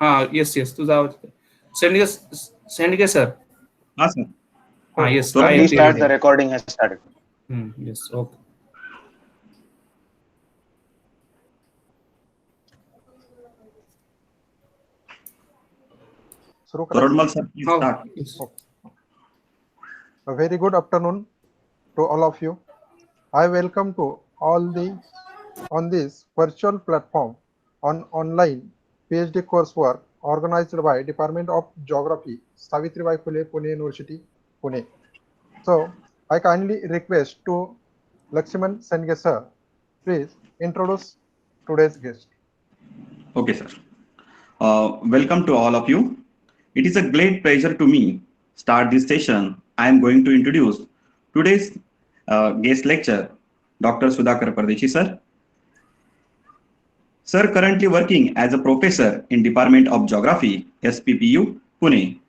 Yes, yes, तुझा आवाज send के सर. हाँ sir. Yes, So I am please there. start. The recording has started. Yes, okay. Torodmal sir, please start. Yes. A very good afternoon to all of you. I welcome to all on this virtual platform on online PhD coursework organized by Department of Geography, Savitribai Phule Pune University, Pune. So I kindly request to Lakshman Senge sir, please introduce today's guest. Okay, sir. Welcome to all of you. It is a great pleasure to me start this session. I am going to introduce today's guest lecture, Dr. Sudhakar Pardeshi, sir. Sir, currently working as a professor in Department of Geography, SPPU, Pune.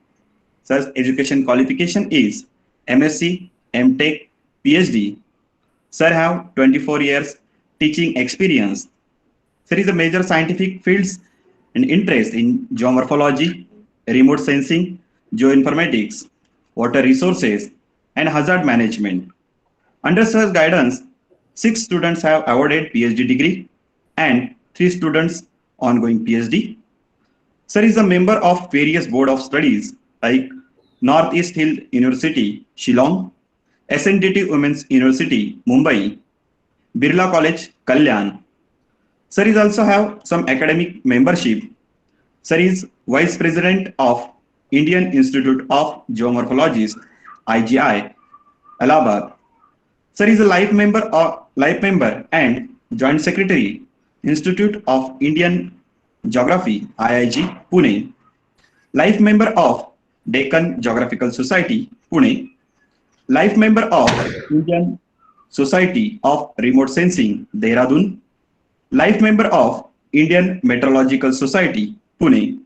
Sir's education qualification is MSc, MTech, PhD. Sir have 24 years teaching experience. There is a major scientific fields and interest in geomorphology, remote sensing, geoinformatics, water resources, and hazard management. Under Sir's guidance, 6 students have awarded PhD degree and 3 students ongoing PhD. Sir is a member of various board of studies like Northeast Hill University, Shillong, SNDT Women's University, Mumbai, Birla College, Kalyan. Sir is also have some academic membership. Sir is Vice President of Indian Institute of Geomorphologists, IGI, Allahabad. Sir is a life member and Joint Secretary, Institute of Indian Geography, IIG, Pune. Life member of Deccan Geographical Society, Pune. Life member of Indian Society of Remote Sensing, Dehradun. Life member of Indian Meteorological Society, Pune.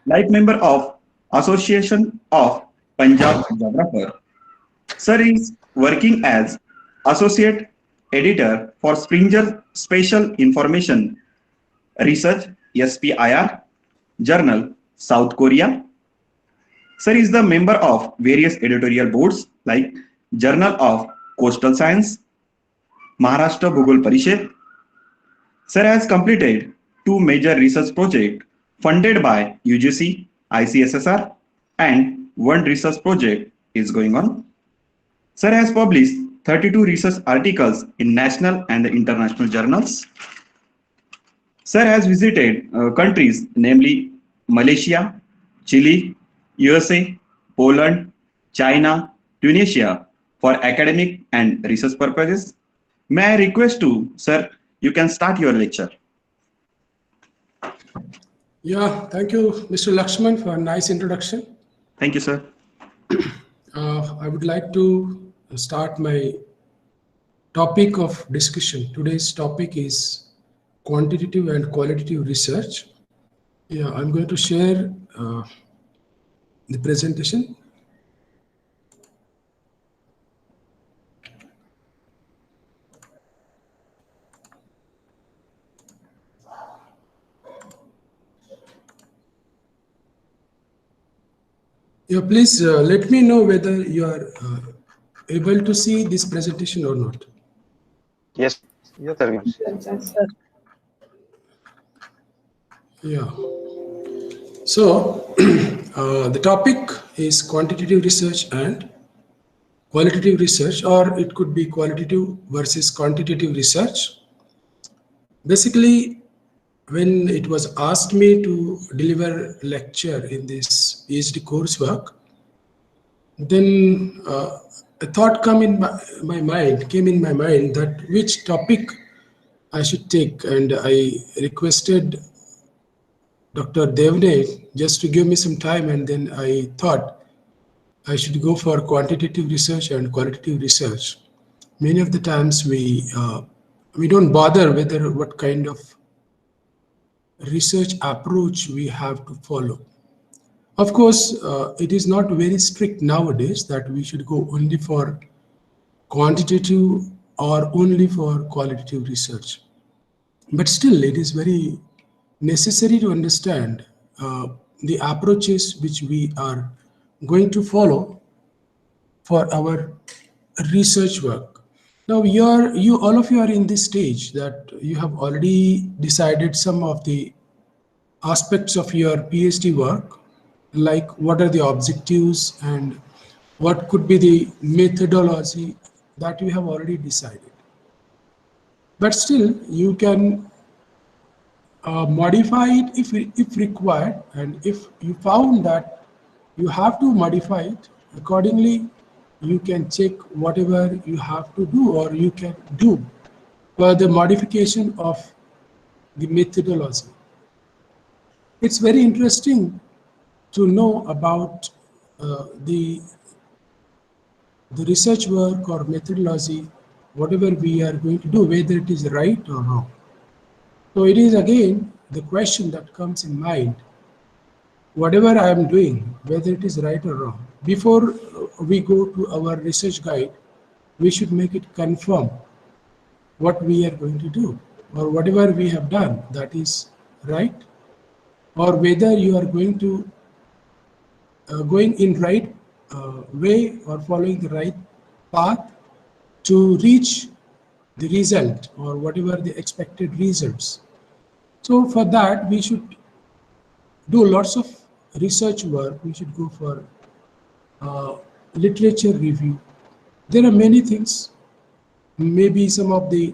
Life member of Association of Punjab Geographer. Sir is working as Associate Editor for Springer Special Information Research, SPIR, Journal, South Korea. Sir is the member of various editorial boards like Journal of Coastal Science, Maharashtra Bhugol Parishad. Sir has completed 2 major research projects funded by UGC, ICSSR, and 1 research project is going on. Sir has published 32 research articles in national and international journals. Sir has visited countries namely Malaysia, Chile, USA, Poland, China, Tunisia for academic and research purposes. May I request to, sir, you can start your lecture. Yeah, thank you, Mr. Lakshman, for a nice introduction. Thank you, sir. I would like to start my topic of discussion. Today's topic is quantitative and qualitative research. Yeah, I'm going to share the presentation. Yeah, please let me know whether you are able to see this presentation or not. Yes, sir. Yeah. So the topic is quantitative research and qualitative research, or it could be qualitative versus quantitative research. Basically, when it was asked me to deliver a lecture in this PhD coursework, then a thought came in my mind that which topic I should take, and I requested Dr. Devne just to give me some time, and then I thought I should go for quantitative research and qualitative research. Many of the times we don't bother whether what kind of research approach we have to follow. Of course, it is not very strict nowadays that we should go only for quantitative or only for qualitative research. But still, it is very necessary to understand the approaches which we are going to follow for our research work. Now, all of you are in this stage that you have already decided some of the aspects of your PhD work, like what are the objectives and what could be the methodology that you have already decided. But still, you can modify it if required, and if you found that you have to modify it accordingly, you can check whatever you have to do or you can do for the modification of the methodology. It's very interesting to know about the research work or methodology, whatever we are going to do, whether it is right or wrong. So it is again the question that comes in mind, whatever I am doing, whether it is right or wrong. Before we go to our research guide, we should make it confirm what we are going to do, or whatever we have done, that is right, or whether you are going to going in right way or following the right path to reach the result or whatever the expected results. So for that, we should do lots of research work. We should go for literature review. There are many things. Maybe some of the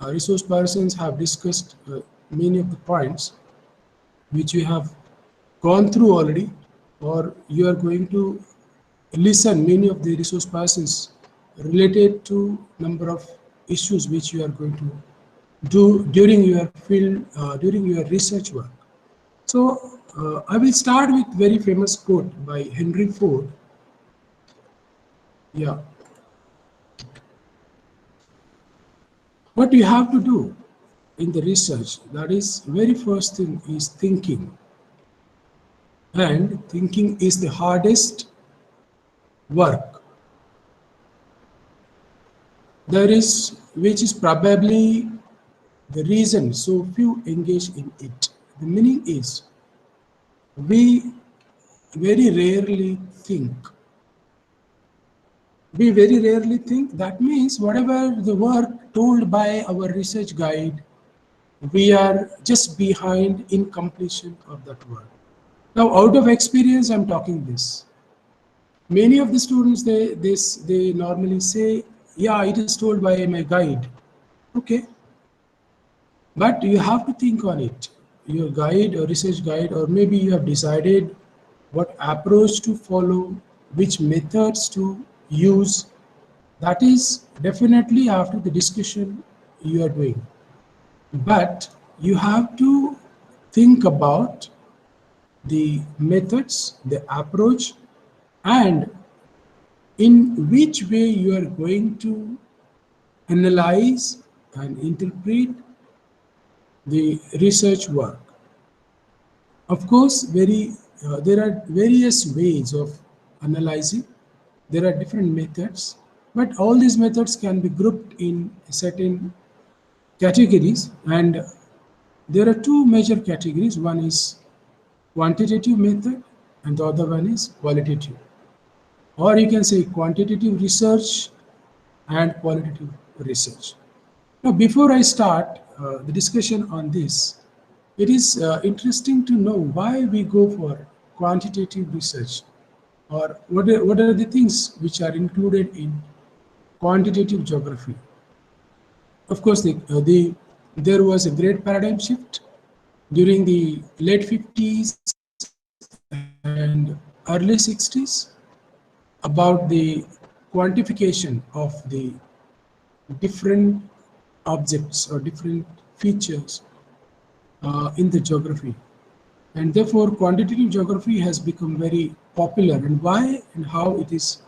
resource persons have discussed many of the points which you have gone through already, or you are going to listen many of the resource persons related to number of issues which you are going to do during your field, during your research work. So I will start with very famous quote by Henry Ford. Yeah. What you have to do in the research, that is very first thing is thinking. And thinking is the hardest work. Which is probably the reason so few engage in it. The meaning is, we very rarely think. We very rarely think. That means whatever the work told by our research guide, we are just behind in completion of that work. Now, out of experience, I'm talking this. Many of the students, they normally say, yeah, it is told by my guide. Okay. But you have to think on it. Your guide or research guide, or maybe you have decided what approach to follow, which methods to use. That is definitely after the discussion you are doing. But you have to think about the methods, the approach, and in which way you are going to analyze and interpret the research work. Of course, there are various ways of analyzing. There are different methods, but all these methods can be grouped in certain categories, and there are two major categories. One is quantitative method and the other one is qualitative, or you can say quantitative research and qualitative research. Now, before I start the discussion on this, it is interesting to know why we go for quantitative research, or what are the things which are included in quantitative geography. Of course, there was a great paradigm shift during the late 50s and early 60s about the quantification of the different objects or different features in the geography. And therefore, quantitative geography has become very popular. And why and how it is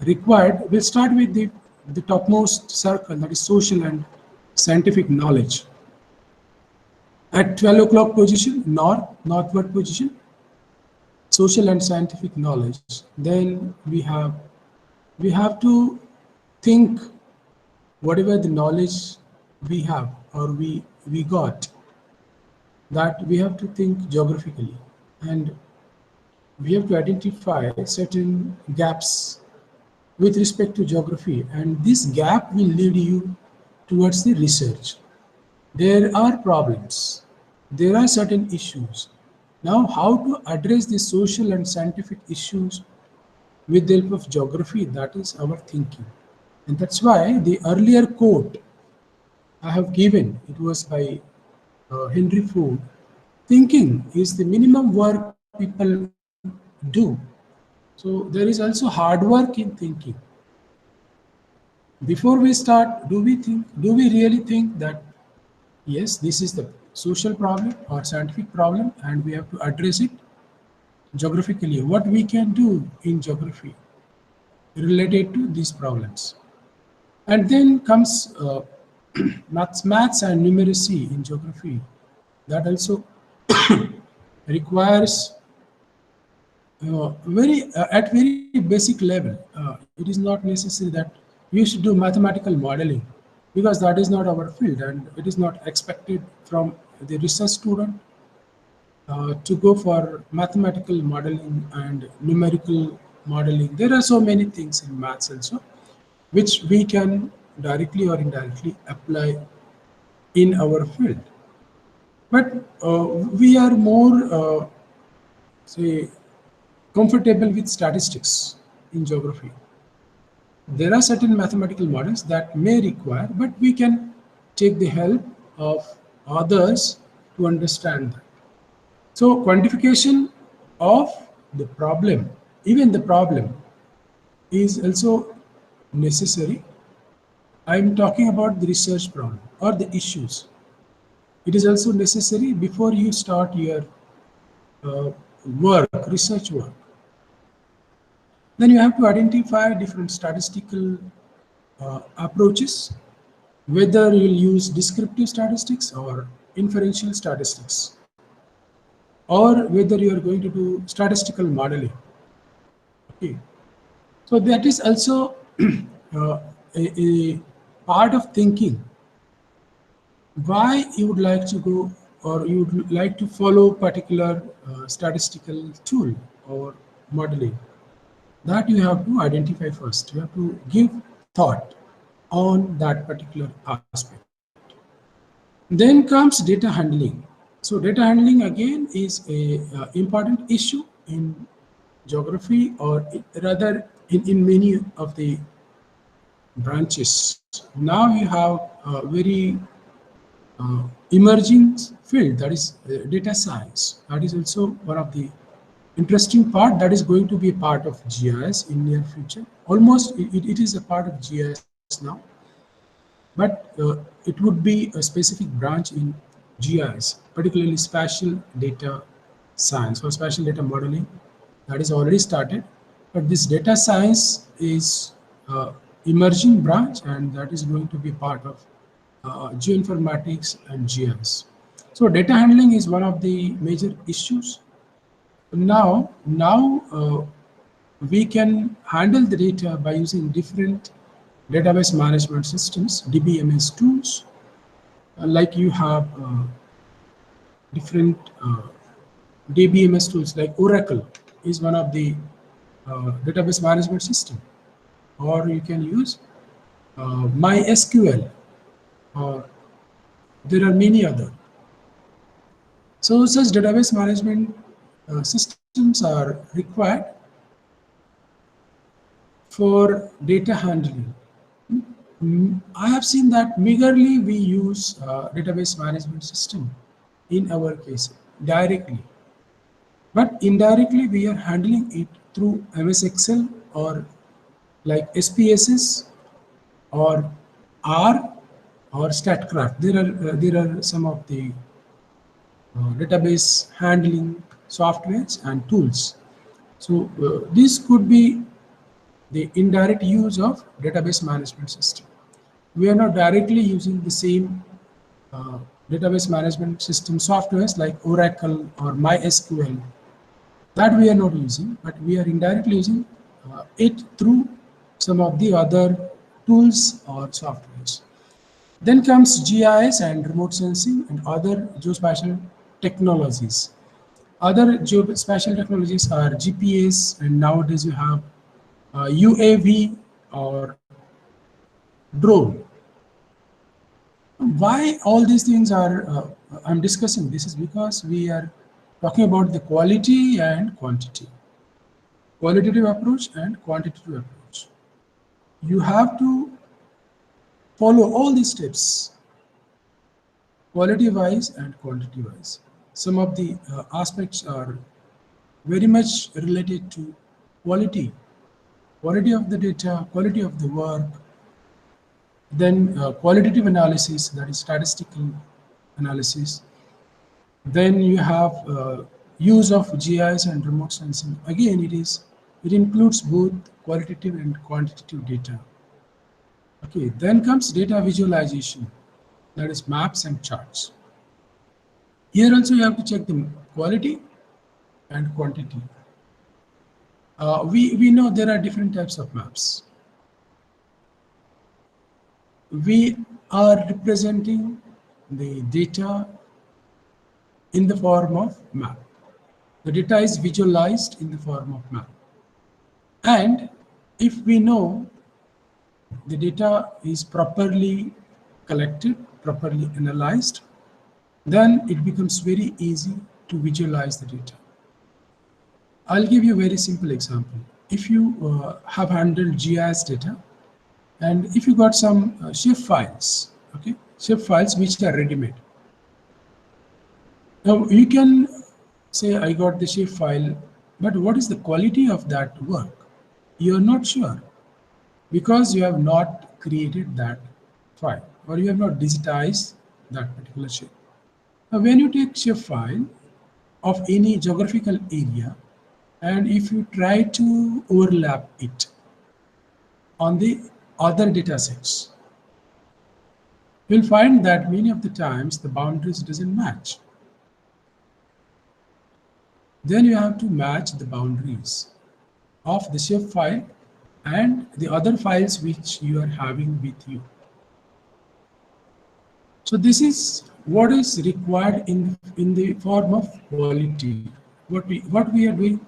required, we'll start with the topmost circle, that is social and scientific knowledge. At 12 o'clock position, northward position, social and scientific knowledge. Then we have to think whatever the knowledge we have or we got, that we have to think geographically. and we have to identify certain gaps with respect to geography, and this gap will lead you towards the research. There are problems, there are certain issues. Now, how to address the social and scientific issues with the help of geography, that is our thinking. And that's why the earlier quote I have given, it was by Henry Ford, thinking is the minimum work people do. So there is also hard work in thinking. Before we start, do we really think that yes, this is the social problem or scientific problem and we have to address it geographically? What we can do in geography related to these problems? And then comes maths and numeracy in geography. That also requires at very basic level. It is not necessary that you should do mathematical modeling, because that is not our field and it is not expected from the research student to go for mathematical modeling and numerical modeling. There are so many things in maths also which we can directly or indirectly apply in our field. But we are more say comfortable with statistics in geography. There are certain mathematical models that may require, but we can take the help of others to understand that. So quantification of the problem, even the problem, is also necessary. I'm talking about the research problem or the issues. It is also necessary before you start your research work. Then you have to identify different statistical approaches, whether you will use descriptive statistics or inferential statistics, or whether you are going to do statistical modeling. Okay. So that is also a part of thinking. Why you would like to go or you would like to follow particular statistical tool or modeling. That you have to identify first. You have to give thought on that particular aspect. Then comes data handling. So data handling again is a important issue in geography, or rather in many of the branches. Now you have a very emerging field, that is data science. That is also one of the interesting part that is going to be a part of GIS in near future. Almost it is a part of GIS now, but it would be a specific branch in GIS, particularly spatial data science or spatial data modeling. That is already started, but this data science is emerging branch, and that is going to be part of geoinformatics and GIS. So data handling is one of the major issues. Now we can handle the data by using different database management systems, DBMS tools. Like you have different DBMS tools, like Oracle is one of the database management system, or you can use MySQL, or there are many other. So such database management systems are required for data handling. I have seen that meagerly we use database management system in our case directly, but indirectly we are handling it through MS Excel or like SPSS or R or StatCraft. There are some of the database handling softwares and tools. So this could be the indirect use of database management system. We are not directly using the same database management system softwares like Oracle or MySQL. That we are not using, but we are indirectly using it through some of the other tools or softwares. Then comes GIS and remote sensing and other geospatial technologies. Other geospatial technologies are GPS, and nowadays you have UAV or drone. Why all these things are I'm discussing this is because we are talking about the quality and quantity, qualitative approach and quantitative approach. You have to follow all these steps, quality wise and quantity wise. Some of the aspects are very much related to quality of the data, quality of the work, then qualitative analysis, that is statistical analysis. Then you have use of GIS and remote sensing. Again, it includes both qualitative and quantitative data. Okay, then comes data visualization, that is maps and charts. Here also you have to check the quality and quantity. We know there are different types of maps. We are representing the data in the form of map. The data is visualized in the form of map. And if we know the data is properly collected, properly analyzed, then it becomes very easy to visualize the data. I'll give you a very simple example. If you have handled GIS data, and if you got some shape files, okay, shape files which are ready-made. Now you can say, I got the shape file, but what is the quality of that work? You are not sure because you have not created that file or you have not digitized that particular shape. Now when you take shape file of any geographical area, and if you try to overlap it on the other data sets, you'll find that many of the times the boundaries doesn't match. Then you have to match the boundaries of the shape file and the other files which you are having with you. So this is what is required in the form of quality. What we are doing,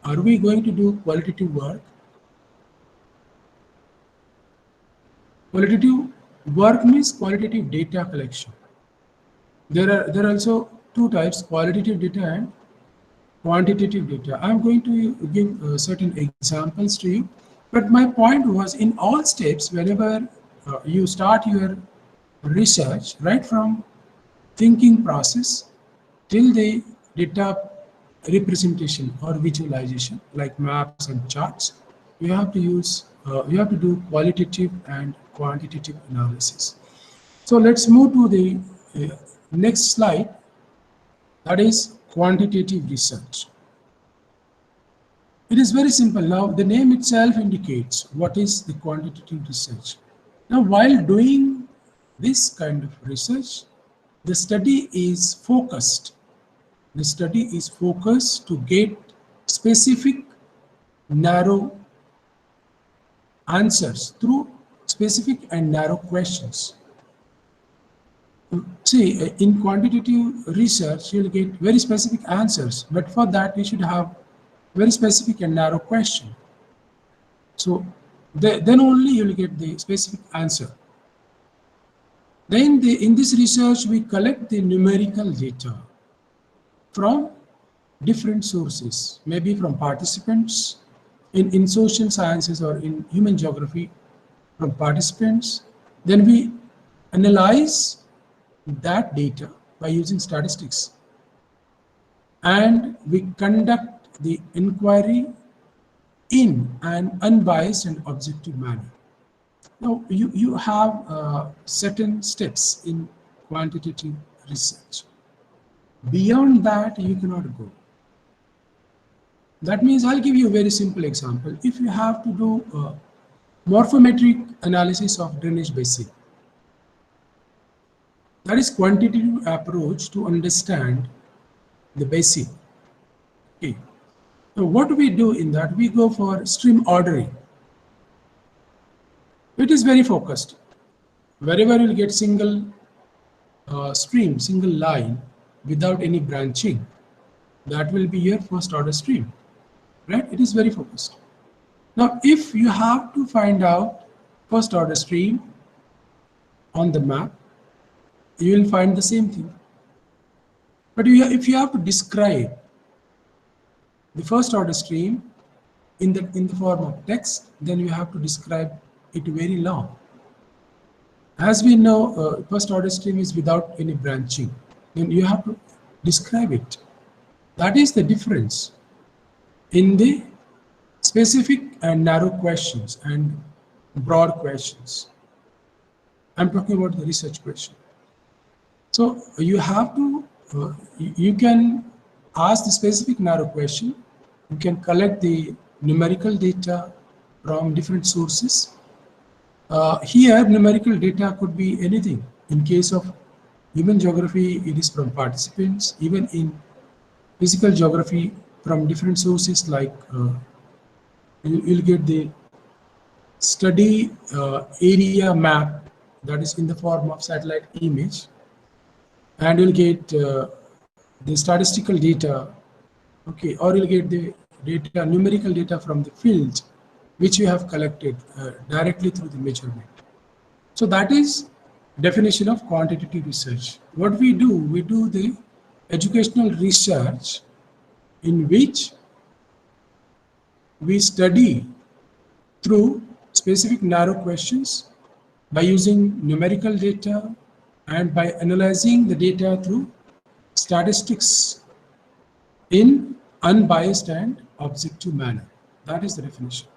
are we going to do qualitative work? Qualitative work means qualitative data collection. There are also two types, qualitative data and quantitative data. I'm going to give certain examples to you, but my point was in all steps, whenever you start your research, right from thinking process till the data representation or visualization like maps and charts, you have to use, you have to do qualitative and quantitative analysis. So let's move to the next slide, that is quantitative research. It is very simple. Now the name itself indicates what is the quantitative research. Now while doing this kind of research, the study is focused. The study is focused to get specific narrow answers through specific and narrow questions. See, in quantitative research, you'll get very specific answers, but for that you should have very specific and narrow question. So then only you'll get the specific answer. Then in this research, we collect the numerical data from different sources, maybe from participants in social sciences or in human geography, from participants. Then we analyze that data by using statistics, and we conduct the inquiry in an unbiased and objective manner. Now you have certain steps in quantitative research. Beyond that, you cannot go. That means I'll give you a very simple example. If you have to do a morphometric analysis of drainage basin, that is quantitative approach to understand the basin. Okay. So what we do in that, we go for stream ordering. It is very focused. Wherever you'll get single stream, single line without any branching, That will be your first order stream, right? It is very focused. Now, if you have to find out first order stream on the map, you will find the same thing. But if you have to describe the first order stream in the form of text, then you have to describe it very long. As we know, first order stream is without any branching. Then you have to describe it. That is the difference in the specific and narrow questions and broad questions. I'm talking about the research question. So you have to, you can ask the specific narrow question. You can collect the numerical data from different sources. Here, numerical data could be anything. In case of human geography, it is from participants. Even in physical geography, from different sources, like you'll get the study area map that is in the form of satellite image, and you'll get the statistical data, okay, or you'll get the data, numerical data from the field which you have collected directly through the measurement. So that is definition of quantitative research. What we do the educational research in which we study through specific narrow questions by using numerical data and by analyzing the data through statistics in unbiased and objective manner. That is the definition.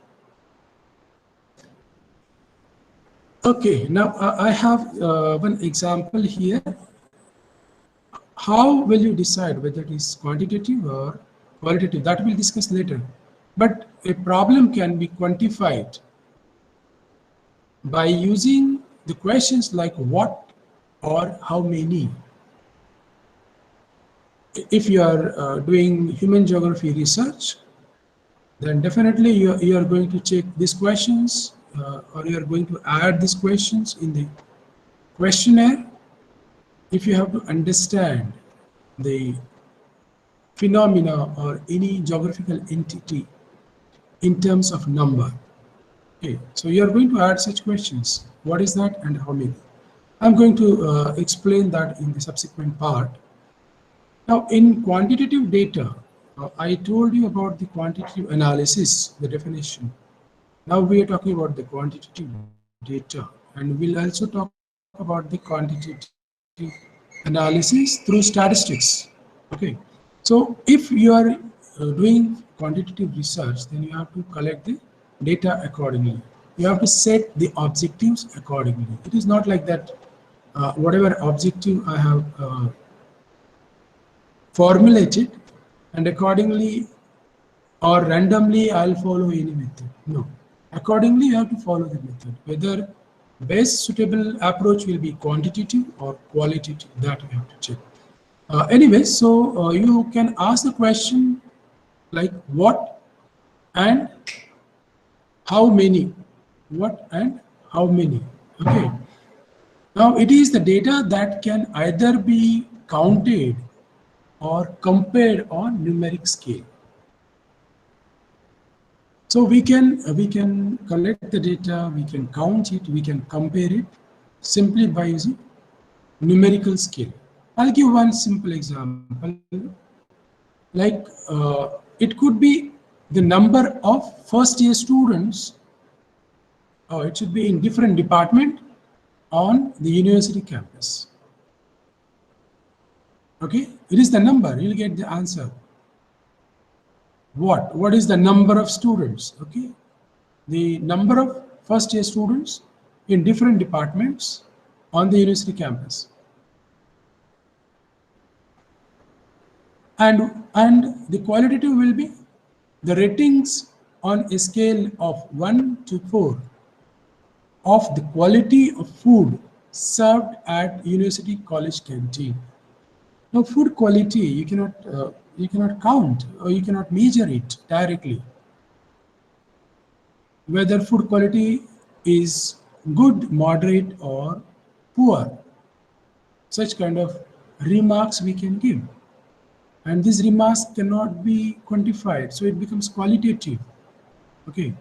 Okay, now I have one example here. How will you decide whether it is quantitative or qualitative? That we'll discuss later. But a problem can be quantified by using the questions like what or how many. If you are doing human geography research, then definitely you are going to check these questions, or you are going to add these questions in the questionnaire. If you have to understand the phenomena or any geographical entity in terms of number. Okay, so you are going to add such questions. What is that and how many? I'm going to explain that in the subsequent part. Now, in quantitative data, I told you about the quantitative analysis, the definition. Now we are talking about the quantitative data, and we'll also talk about the quantitative analysis through statistics. Okay, so if you are doing quantitative research, then you have to collect the data accordingly. You have to set the objectives accordingly. It is not like that whatever objective I have formulated, and accordingly or randomly I'll follow any method. No, accordingly you have to follow the method. Whether best suitable approach will be quantitative or qualitative, that you have to check. Anyway, so you can ask the question like what and how many. What and how many. Okay. Now it is the data that can either be counted or compared on numeric scale. So we can collect the data, we can count it, we can compare it simply by using numerical scale. I'll give one simple example. Like it could be the number of first year students, or it should be in different department on the university campus. Okay, it is the number, you'll get the answer. What is the number of students? Okay, the number of first year students in different departments on the university campus. And the qualitative will be the ratings on a scale of 1 to 4 of the quality of food served at university college canteen. Now, food quality, you cannot count or you cannot measure it directly. Whether food quality is good, moderate, or poor, such kind of remarks we can give. and these remarks cannot be quantified, so it becomes qualitative. Okay.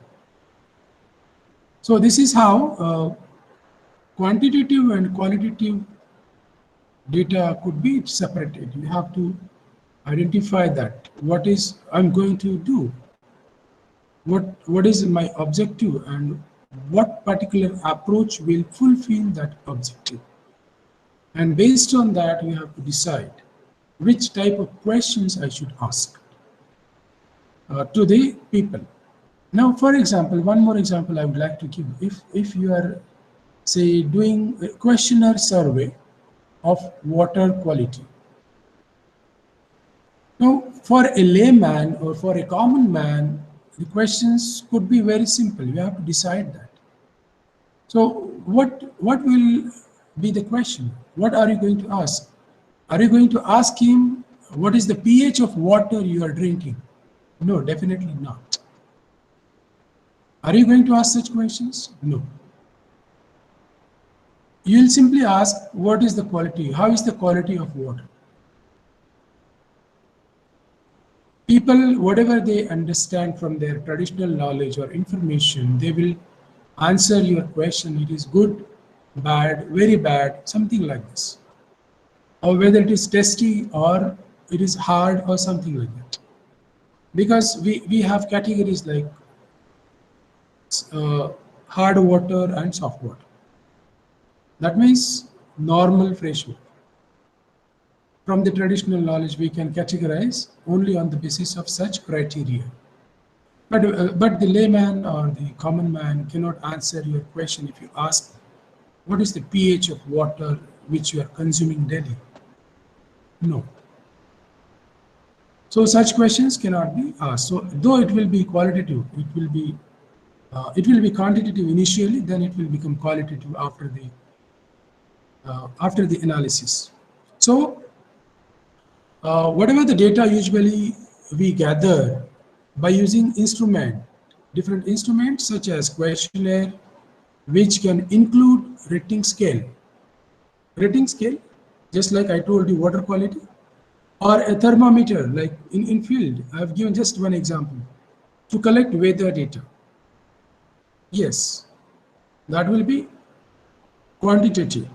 So this is how quantitative and qualitative data could be separated. You have to identify that. What is I'm going to do? What is my objective, and what particular approach will fulfill that objective? And based on that, you have to decide which type of questions I should ask to the people. Now, for example, one more example I would like to give. If you are, say, doing a questionnaire survey of water quality. Now, for a layman or for a common man, the questions could be very simple. You have to decide that. So what will be the question? What are you going to ask? Are you going to ask him what is the pH of water you are drinking? No, definitely not. Are you going to ask such questions? No. You will simply ask, what is the quality? How is the quality of water? People, whatever they understand from their traditional knowledge or information, they will answer your question. It is good, bad, very bad, something like this. Or whether it is tasty or it is hard or something like that. Because we have categories like hard water and soft water. That means normal fresh water. From the traditional knowledge, we can categorize only on the basis of such criteria. But the layman or the common man cannot answer your question if you ask, what is the pH of water which you are consuming daily? No. So such questions cannot be asked. So though it will be qualitative, it will be quantitative initially, then it will become qualitative after the analysis. So whatever the data usually we gather by using different instruments such as questionnaire, which can include rating scale. Rating scale, just like I told you, water quality, or a thermometer, like in field. I have given just one example, to collect weather data. Yes, that will be quantitative.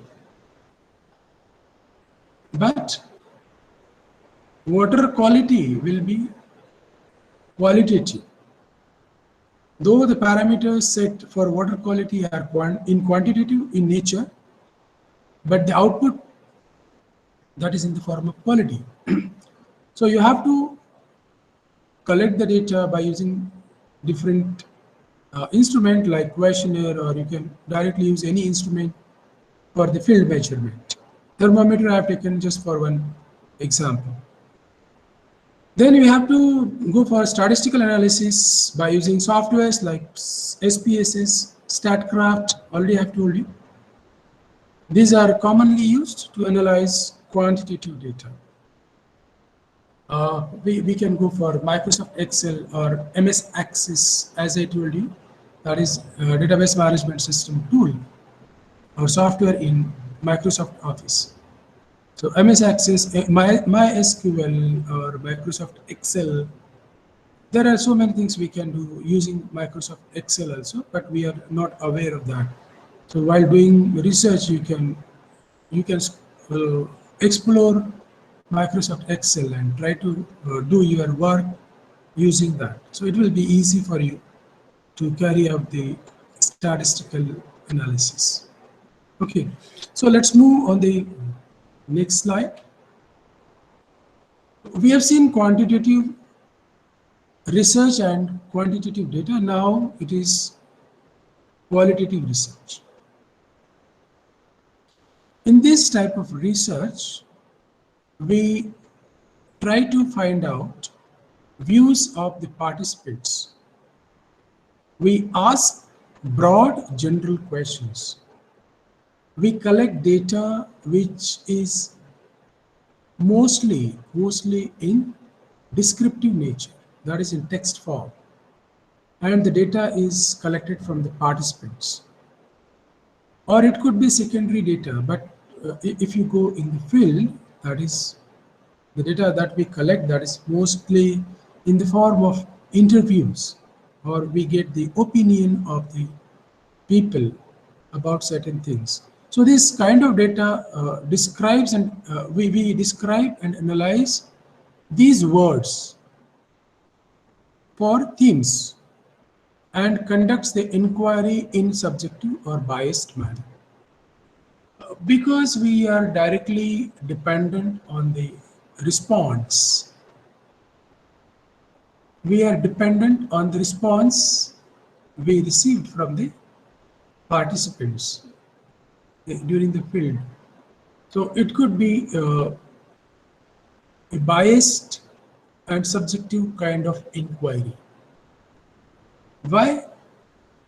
But water quality will be qualitative. Though the parameters set for water quality are quantitative in nature, but the output, that is in the form of quality. So you have to collect the data by using different instrument like questionnaire, or you can directly use any instrument for the field measurement. Thermometer I have taken just for one example. Then we have to go for statistical analysis by using softwares like SPSS, StatCraft, already I have told you. These are commonly used to analyze quantitative data. We can go for Microsoft Excel or MS Access, as I told you. That is a database management system tool or software in Microsoft Office. So MS Access, MySQL or Microsoft Excel. There are so many things we can do using Microsoft Excel also, but we are not aware of that. So while doing research, you can explore Microsoft Excel and try to do your work using that. So it will be easy for you to carry out the statistical analysis. Okay, so let's move on the next slide. We have seen quantitative research and quantitative data. Now it is qualitative research. In this type of research, we try to find out views of the participants. We ask broad general questions. We collect data which is mostly in descriptive nature, that is in text form, and the data is collected from the participants. Or it could be secondary data, but if you go in the field, that is the data that we collect, that is mostly in the form of interviews, or we get the opinion of the people about certain things. So this kind of data describes and we describe and analyze these words for themes and conducts the inquiry in subjective or biased manner. Because we are directly dependent on the response, we are dependent on the response we received from the participants during the field. So it could be a biased and subjective kind of inquiry. Why?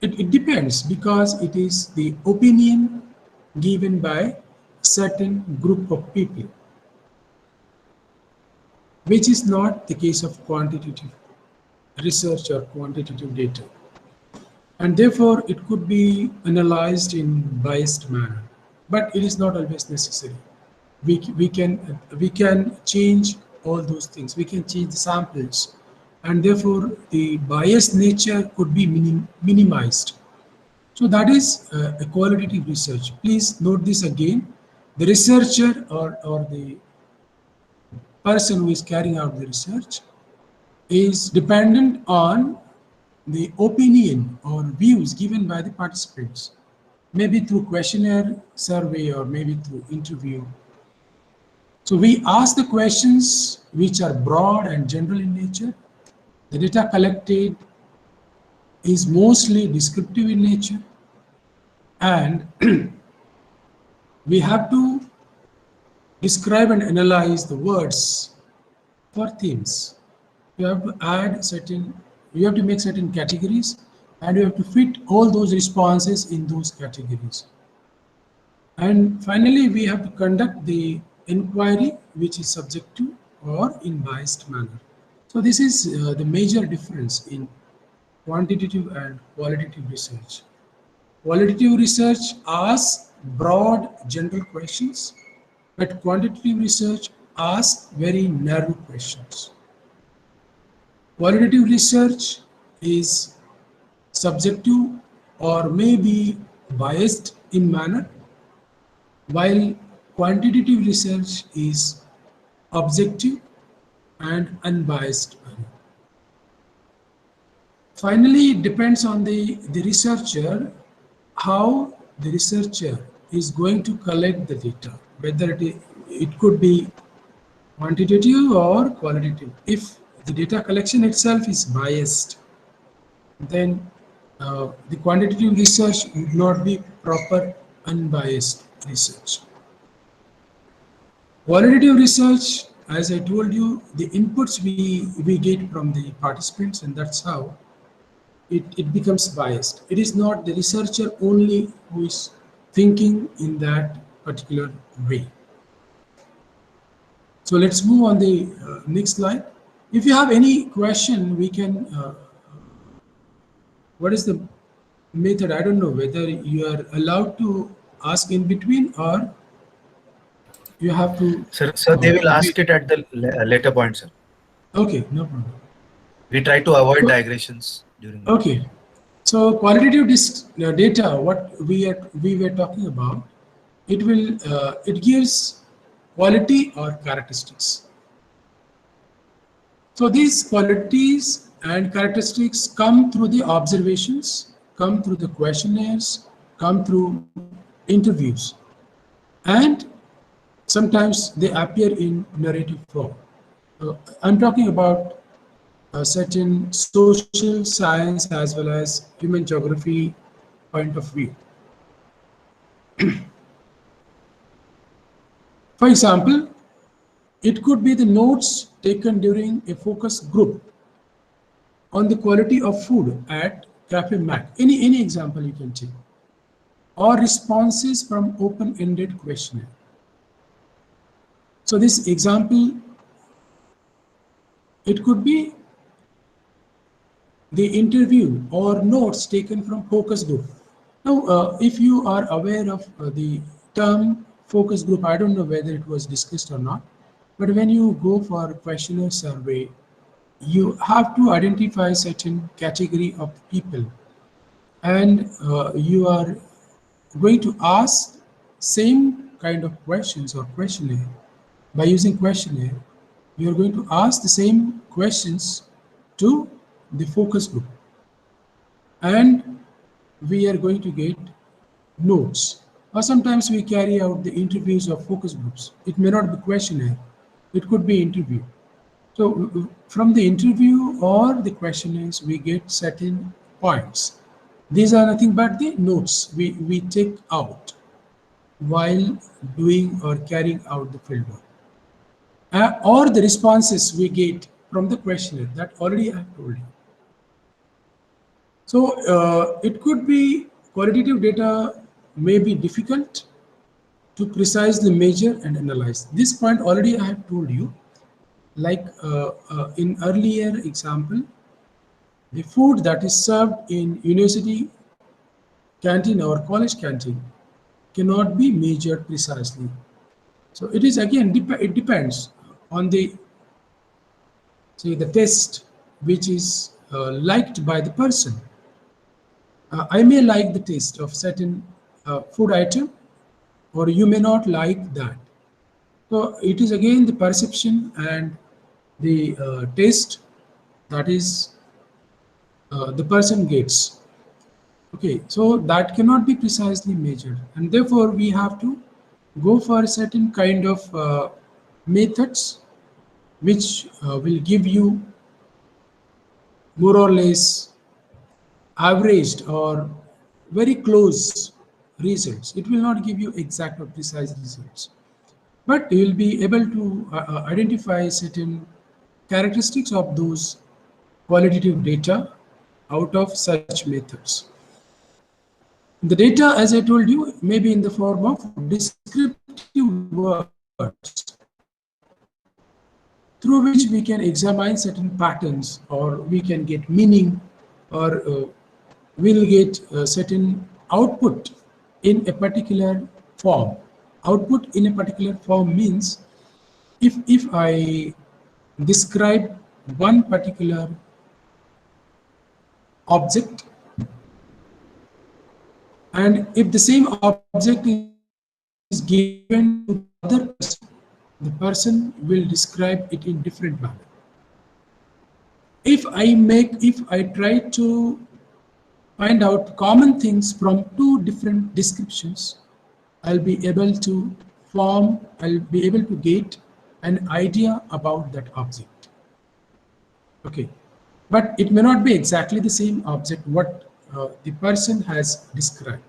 It depends, because it is the opinion given by a certain group of people, which is not the case of quantitative research or quantitative data. And therefore, it could be analyzed in biased manner, but it is not always necessary. We can change all those things. We can change the samples, and therefore the biased nature could be minimized. So that is a qualitative research. Please note this again. The researcher or the person who is carrying out the research is dependent on the opinion or views given by the participants, maybe through questionnaire, survey, or maybe through interview. So we ask the questions which are broad and general in nature. The data collected is mostly descriptive in nature, and we have to describe and analyze the words for themes. You have to add certain, you have to make certain categories, and you have to fit all those responses in those categories. And finally, we have to conduct the inquiry, which is subjective or in biased manner. So this is the major difference in quantitative and qualitative research. Qualitative research asks broad general questions, but quantitative research asks very narrow questions. Qualitative research is subjective or maybe biased in manner, while quantitative research is objective and unbiased manner. Finally, it depends on the researcher, how the researcher is going to collect the data, whether it could be quantitative or qualitative. If the data collection itself is biased, then the quantitative research would not be proper unbiased research. Qualitative research, as I told you, the inputs we get from the participants, and that's how it becomes biased. It is not the researcher only who is thinking in that particular way. So let's move on the next slide. If you have any question, we can, what is the method? I don't know whether you are allowed to ask in between or you have to. Sir, they will ask it at the later point, sir. Okay, no problem. We try to avoid digressions during. Okay, so qualitative data, what we were talking about, it gives quality or characteristics. So these qualities and characteristics come through the observations, come through the questionnaires, come through interviews, and sometimes they appear in narrative form. I'm talking about a certain social science as well as human geography point of view. For example, it could be the notes taken during a focus group on the quality of food at Cafe Mac. Any example you can take, or responses from open-ended questionnaire. So this example, it could be the interview or notes taken from focus group. Now, if you are aware of the term focus group, I don't know whether it was discussed or not. But when you go for questionnaire survey, you have to identify certain category of people, and you are going to ask same kind of questions or questionnaire. By using questionnaire, you are going to ask the same questions to the focus group, and we are going to get notes. Or sometimes we carry out the interviews of focus groups. It may not be questionnaire, it could be interview. So from the interview or the questionnaires, we get certain points. These are nothing but the notes we take out while doing or carrying out the fieldwork. Or the responses we get from the questionnaire that already I have told you. So it could be qualitative data may be difficult to precisely measure and analyze. This point already I have told you. Like in earlier example, the food that is served in university canteen or college canteen cannot be measured precisely. So it is again, it depends on the, say, the taste which is liked by the person. I may like the taste of certain food item, or you may not like that. So it is again the perception and the taste that is the person gets. Okay, so that cannot be precisely measured, and therefore we have to go for a certain kind of methods which will give you more or less averaged or very close results. It will not give you exact or precise results, but you will be able to identify certain characteristics of those qualitative data out of such methods. The data, as I told you, may be in the form of descriptive words through which we can examine certain patterns, or we can get meaning, or we'll get certain output in a particular form. Output in a particular form means if I describe one particular object, and if the same object is given to other person, the person will describe it in different manner. If I try to find out common things from two different descriptions, I'll be able to get an idea about that object. Okay, but it may not be exactly the same object what the person has described.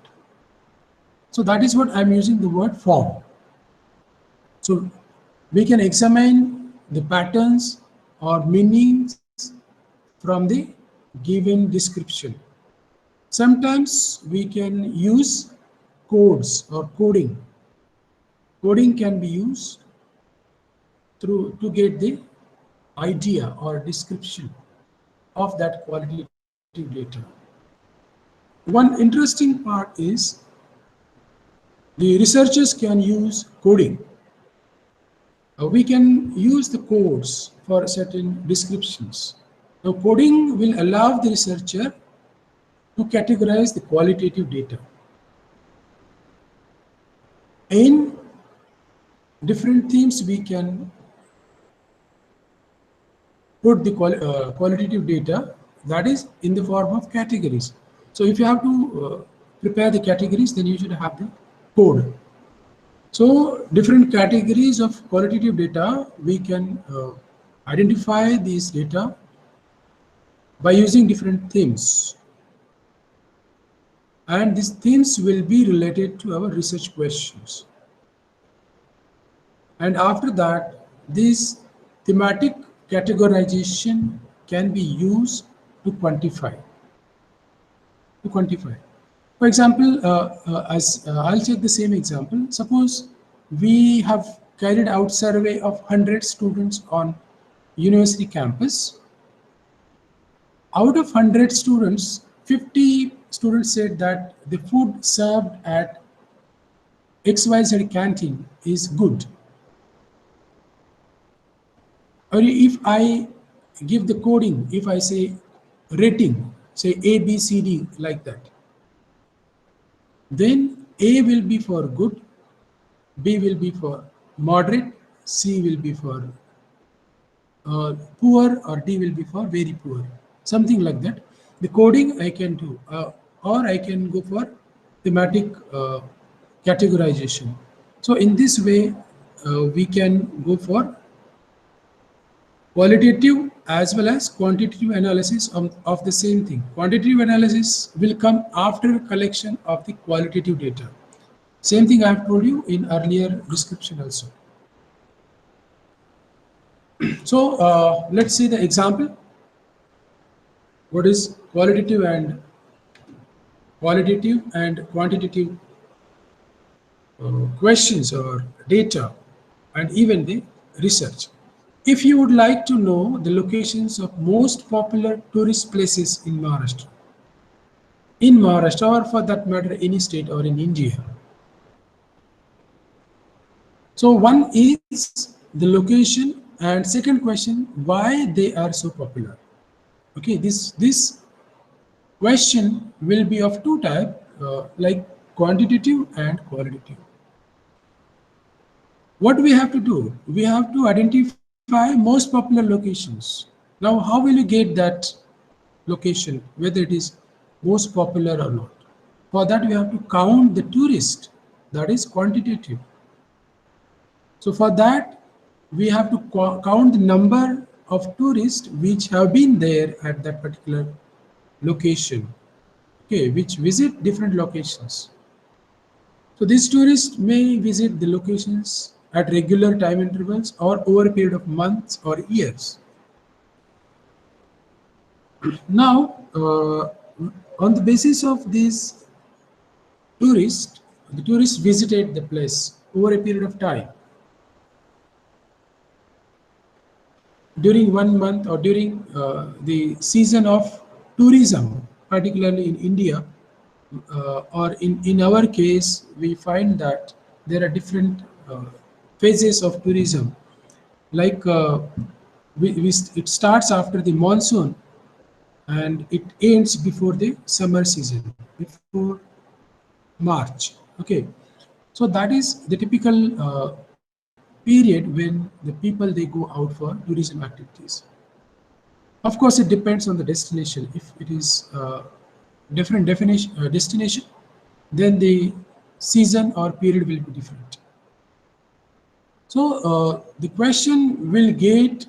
So that is what I'm using the word form. So we can examine the patterns or meanings from the given description. Sometimes we can use codes or coding. Coding can be used to get the idea or description of that qualitative data. One interesting part is the researchers can use coding. We can use the codes for certain descriptions. Now, coding will allow the researcher to categorize the qualitative data in different themes. We can put the qualitative data that is in the form of categories. So if you have to prepare the categories, then you should have the code. So different categories of qualitative data, we can identify these data by using different themes. And these themes will be related to our research questions. And after that, this thematic categorization can be used to quantify. For example, I'll take the same example. Suppose we have carried out survey of 100 students on university campus. Out of 100 students, 50 students said that the food served at XYZ canteen is good. Or if I give the coding, if I say rating, say A, B, C, D, like that, then A will be for good, B will be for moderate, C will be for poor, or D will be for very poor, something like that. The coding I can do, or I can go for thematic categorization. So in this way, we can go for qualitative as well as quantitative analysis of the same thing. Quantitative analysis will come after collection of the qualitative data. Same thing I have told you in earlier description also. So let's see the example. What is qualitative and quantitative questions or data, and even the research. If you would like to know the locations of most popular tourist places in Maharashtra, or for that matter any state or in India. So one is the location, and second question, why they are so popular. Okay, this question will be of two types, like quantitative and qualitative. What we have to do? We have to identify most popular locations. Now, how will you get that location, whether it is most popular or not? For that, we have to count the tourist, that is quantitative. So for that, we have to count the number of tourists which have been there at that particular location, okay, which visit different locations. So these tourists may visit the locations at regular time intervals or over a period of months or years. Now, on the basis of this the tourists visited the place over a period of time. During 1 month or during the season of tourism, particularly in India, or in our case, we find that there are different phases of tourism. Like it starts after the monsoon and it ends before the summer season, before March. Okay, so that is the typical period when the people they go out for tourism activities. Of course, it depends on the destination. If it is different destination, then the season or period will be different. So the question will get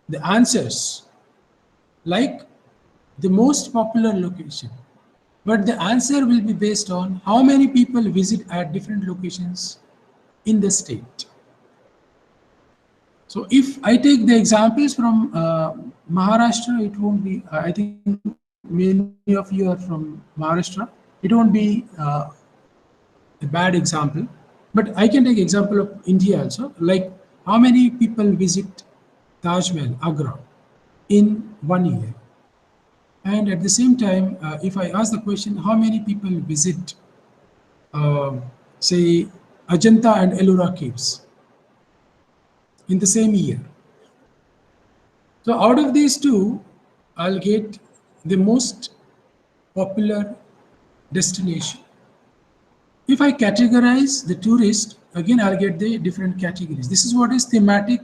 the answers like the most popular location, but the answer will be based on how many people visit at different locations in the state. So if I take the examples from Maharashtra, it won't be, I think many of you are from Maharashtra, it won't be a bad example, but I can take example of India also, like how many people visit Taj Mahal, Agra in 1 year. And at the same time, if I ask the question, how many people visit, say, Ajanta and Ellora caves in the same year. So out of these two, I'll get the most popular destination. If I categorize the tourist, again, I'll get the different categories. This is what is thematic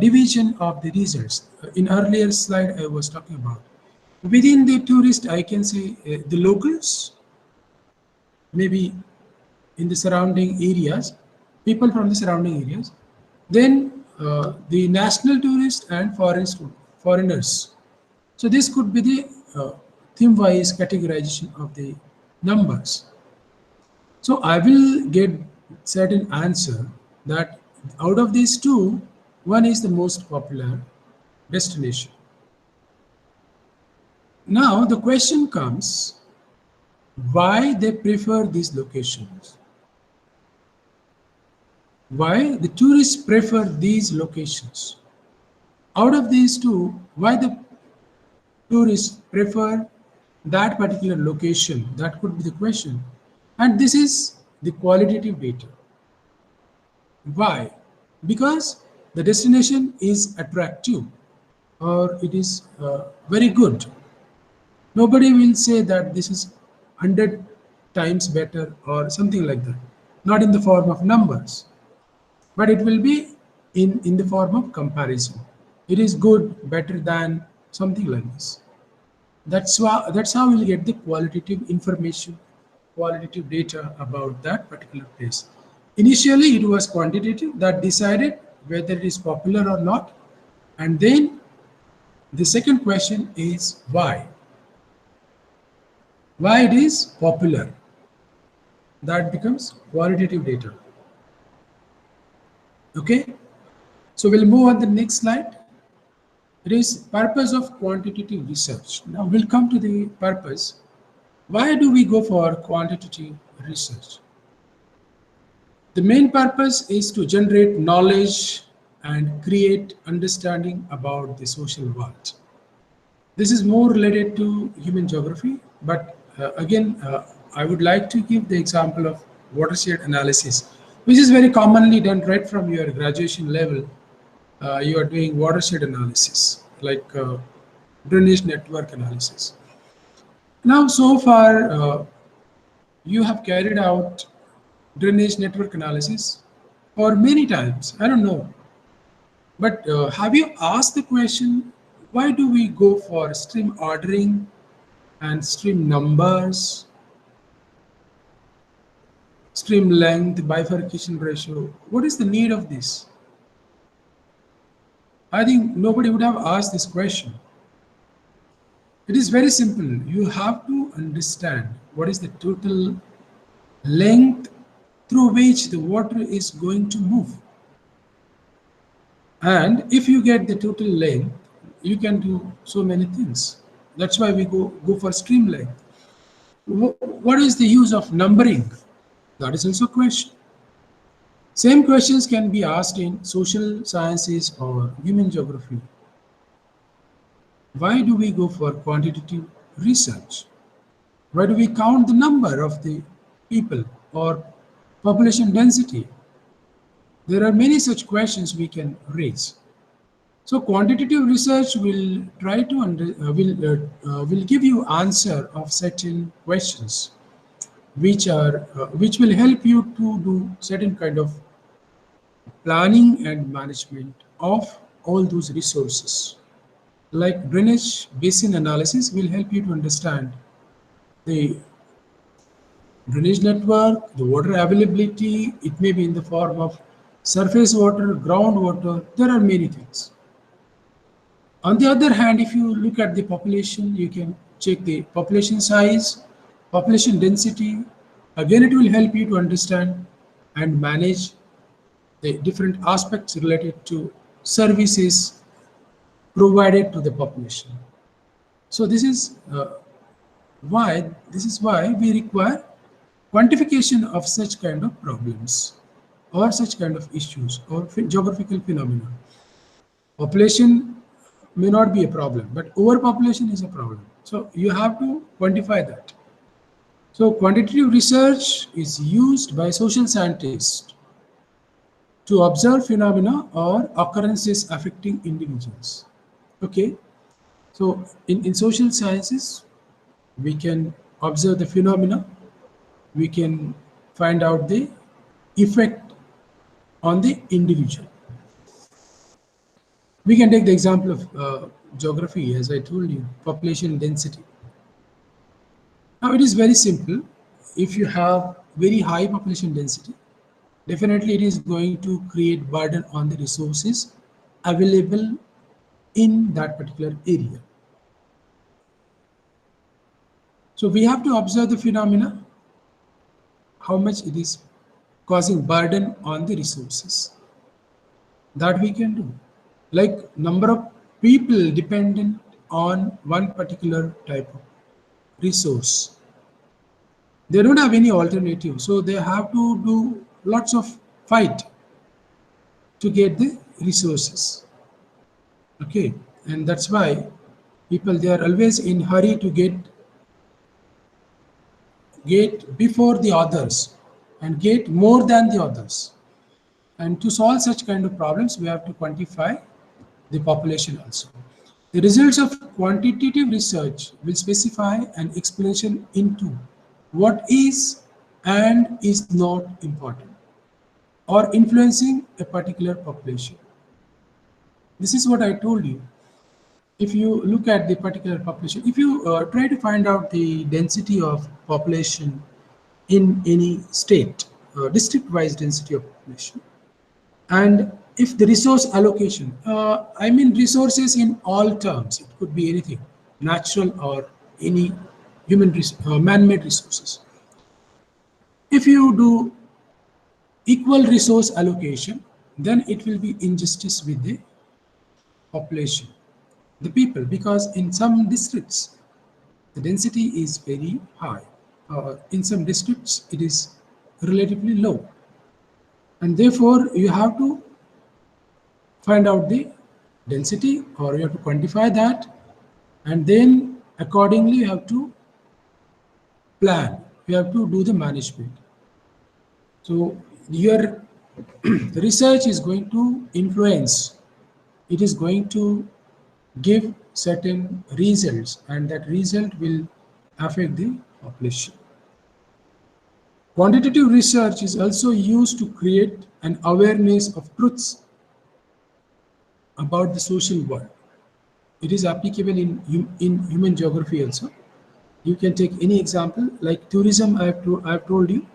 division of the results. In earlier slide, I was talking about. Within the tourist, I can say the locals, maybe in the surrounding areas, people from the surrounding areas, then the national tourists and foreigners. So this could be the theme-wise categorization of the numbers. So I will get certain answer that out of these two, one is the most popular destination. Now the question comes, why they prefer these locations? Why the tourists prefer these locations? Out of these two, why the tourists prefer that particular location? That could be the question. And this is the qualitative data. Why? Because the destination is attractive or it is very good, nobody will say that this is 100 times better or something like that. Not in the form of numbers, but it will be in the form of comparison. It is good, better than, something like this. That's how we'll get the qualitative information, qualitative data about that particular place. Initially, it was quantitative that decided whether it is popular or not, and then the second question is why. Why it is popular? That becomes qualitative data. Okay, so we'll move on to the next slide. It is purpose of quantitative research. Now we'll come to the purpose. Why do we go for quantitative research? The main purpose is to generate knowledge and create understanding about the social world. This is more related to human geography, but again, I would like to give the example of watershed analysis, which is very commonly done right from your graduation level. You are doing watershed analysis, like drainage network analysis. Now, so far, you have carried out drainage network analysis for many times. I don't know. But have you asked the question, why do we go for stream ordering and stream numbers, stream length, bifurcation ratio? What is the need of this? I think nobody would have asked this question. It is very simple. You have to understand what is the total length through which the water is going to move. And if you get the total length, you can do so many things. That's why we go for stream length. What is the use of numbering? That is also a question. Same questions can be asked in social sciences or human geography. Why do we go for quantitative research? Why do we count the number of the people or population density? There are many such questions we can raise. So quantitative research will try to will give you answer of certain questions, which will help you to do certain kind of planning and management of all those resources. Like drainage basin analysis will help you to understand the drainage network, the water availability. It may be in the form of surface water, groundwater. There are many things. On the other hand, if you look at the population, you can check the population size, population density. Again, it will help you to understand and manage the different aspects related to services provided to the population. So this is why we require quantification of such kind of problems or such kind of issues or geographical phenomena. Population may not be a problem, but overpopulation is a problem. So you have to quantify that. So quantitative research is used by social scientists to observe phenomena or occurrences affecting individuals. Okay, so in social sciences, we can observe the phenomena, we can find out the effect on the individual. We can take the example of geography, as I told you, population density. Now it is very simple. If you have very high population density, definitely it is going to create burden on the resources available in that particular area. So we have to observe the phenomena, how much it is causing burden on the resources. That we can do. Like number of people dependent on one particular type of resource. They don't have any alternative, so they have to do lots of fight to get the resources. Okay, and that's why people, they are always in hurry to get before the others and get more than the others. And to solve such kind of problems, we have to quantify the population also. The results of quantitative research will specify an explanation into what is and is not important or influencing a particular population. This is what I told you. If you look at the particular population, if you try to find out the density of population in any state, district-wise density of population, and if the resource allocation, I mean resources in all terms, it could be anything, natural or any man-made resources. If you do equal resource allocation, then it will be injustice with the population, the people, because in some districts the density is very high, in some districts it is relatively low, and therefore you have to find out the density, or you have to quantify that, and then accordingly you have to plan, you have to do the management. So your the research is going to influence, it is going to give certain results, and that result will affect the population. Quantitative research is also used to create an awareness of truths about the social world. It is applicable in human geography also. You can take any example like tourism. I have told you,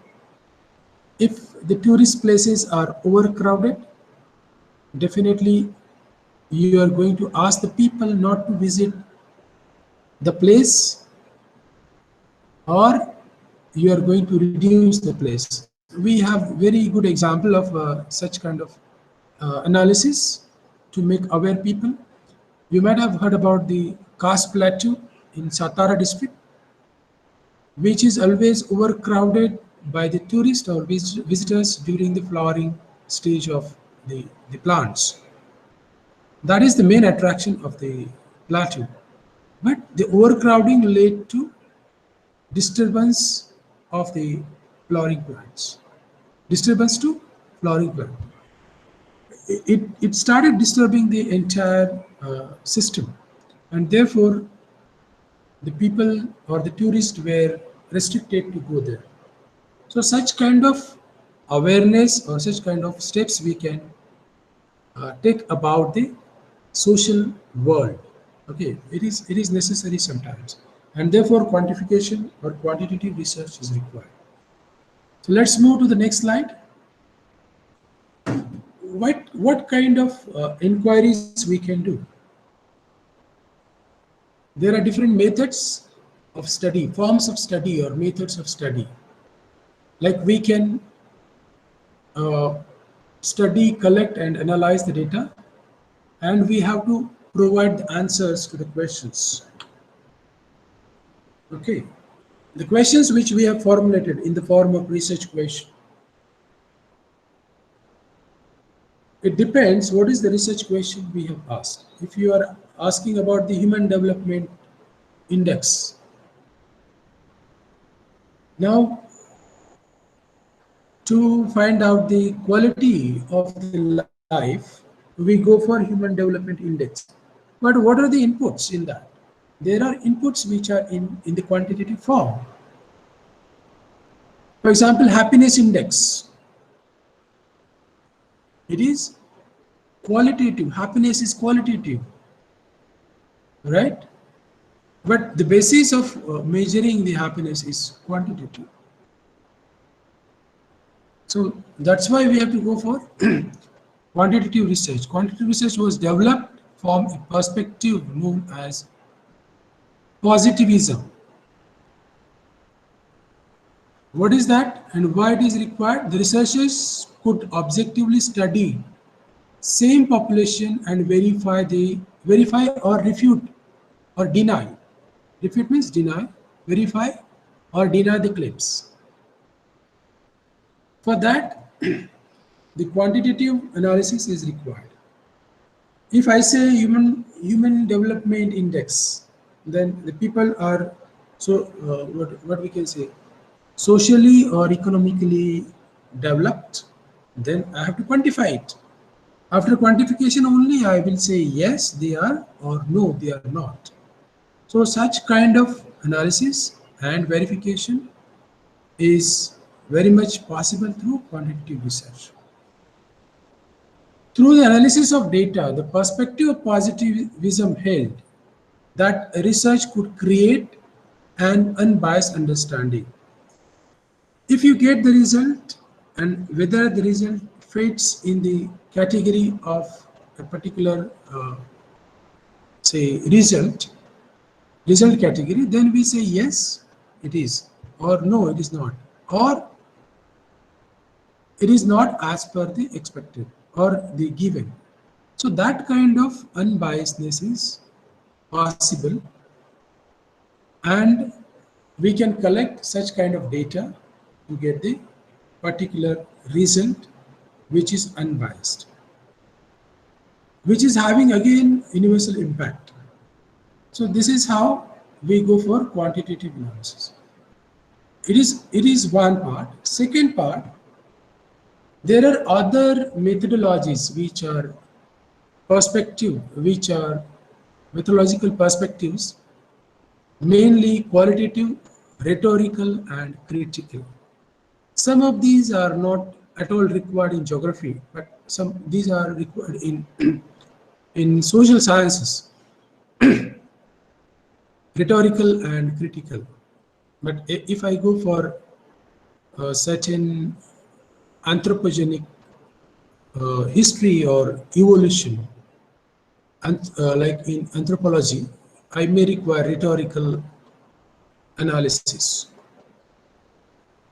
if the tourist places are overcrowded, definitely you are going to ask the people not to visit the place, or you are going to reduce the place. We have very good example of such kind of analysis to make aware people. You might have heard about the Khas Plateau in Satara district, which is always overcrowded by the tourists or visitors during the flowering stage of the plants. That is the main attraction of the plateau. But the overcrowding led to disturbance of the flowering plants. Disturbance to flowering plant. It started disturbing the entire system, and therefore the people or the tourists were restricted to go there. So such kind of awareness or such kind of steps we can take about the social world. Okay, it is necessary sometimes, and therefore quantification or quantitative research is required. So let's move to the next slide. What kind of inquiries we can do? There are different methods of study, forms of study or methods of study. Like we can study, collect and analyze the data, and we have to provide the answers to the questions. Okay, the questions which we have formulated in the form of research question. It depends what is the research question we have asked. If you are asking about the Human Development Index, now to find out the quality of the life, we go for Human Development Index. But what are the inputs in that? There are inputs which are in the quantitative form. For example, happiness index. It is qualitative. Happiness is qualitative, right? But the basis of measuring the happiness is quantitative. So that's why we have to go for quantitative research. Quantitative research was developed from a perspective known as positivism. What is that and why it is required? The researchers could objectively study same population and verify or refute or deny. Refute means deny, verify or deny the claims. For that, the quantitative analysis is required. If I say human development index, then the people are what we can say, socially or economically developed, then I have to quantify it. After quantification only, I will say yes, they are, or no, they are not. So such kind of analysis and verification is very much possible through quantitative research. Through the analysis of data, the perspective of positivism held that research could create an unbiased understanding. If you get the result and whether the result fits in the category of a particular say result category, then we say yes, it is, or no, it is not, or it is not as per the expected or the given. So that kind of unbiasedness is possible, and we can collect such kind of data to get the particular result which is unbiased, which is having again universal impact. So this is how we go for quantitative analysis. It is one part. Second part, there are other methodologies which are methodological perspectives, mainly qualitative, rhetorical, and critical. Some of these are not at all required in geography, but these are required in social sciences, rhetorical and critical. But if I go for certain anthropogenic history or evolution, and like in anthropology, I may require rhetorical analysis.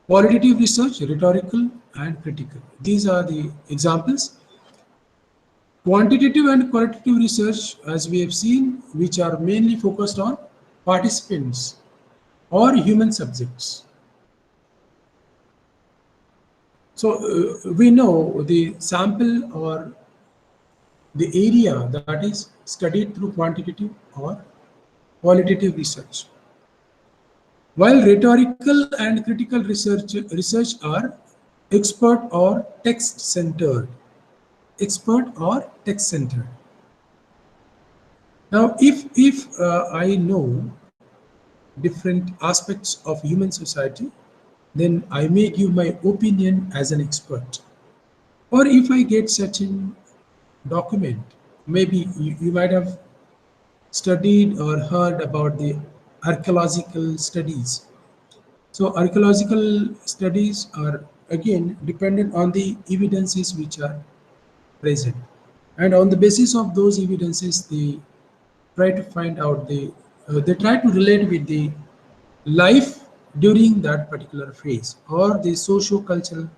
Qualitative research, rhetorical and critical. These are the examples. Quantitative and qualitative research, as we have seen, which are mainly focused on participants or human subjects. So we know the sample or the area that is studied through quantitative or qualitative research. While rhetorical and critical research are expert or text-centered. Now, if I know different aspects of human society, then I may give my opinion as an expert. Or if I get certain document, maybe you might have studied or heard about the archaeological studies. So archaeological studies are again dependent on the evidences which are present, and on the basis of those evidences they try to find out they try to relate with the life during that particular phase or the socio-cultural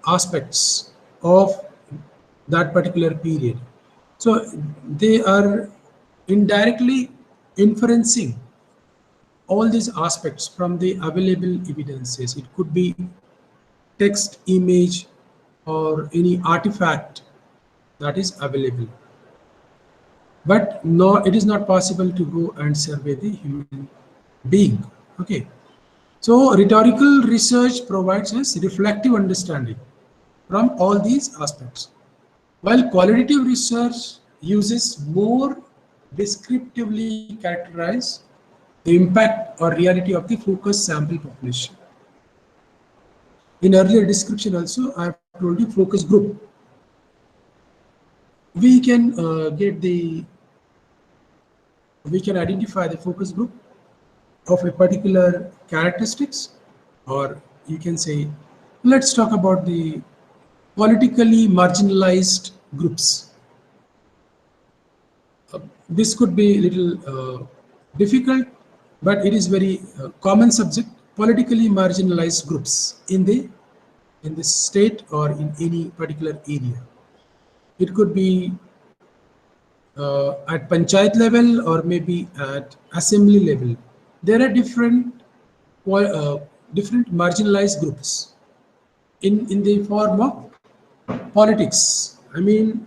aspects of that particular period. So they are indirectly inferencing all these aspects from the available evidences. It could be text, image, or any artifact that is available. But no, it is not possible to go and survey the human being. Okay. So rhetorical research provides us reflective understanding from all these aspects, while qualitative research uses more descriptively characterize the impact or reality of the focus sample population. In earlier description also, I have told you focus group. We can identify the focus group of a particular characteristics, or you can say, let's talk about the politically marginalized groups. This could be a little difficult, but it is very common subject. Politically marginalized groups in the state or in any particular area. It could be at panchayat level or maybe at assembly level. There are different marginalized groups in the form of politics. I mean,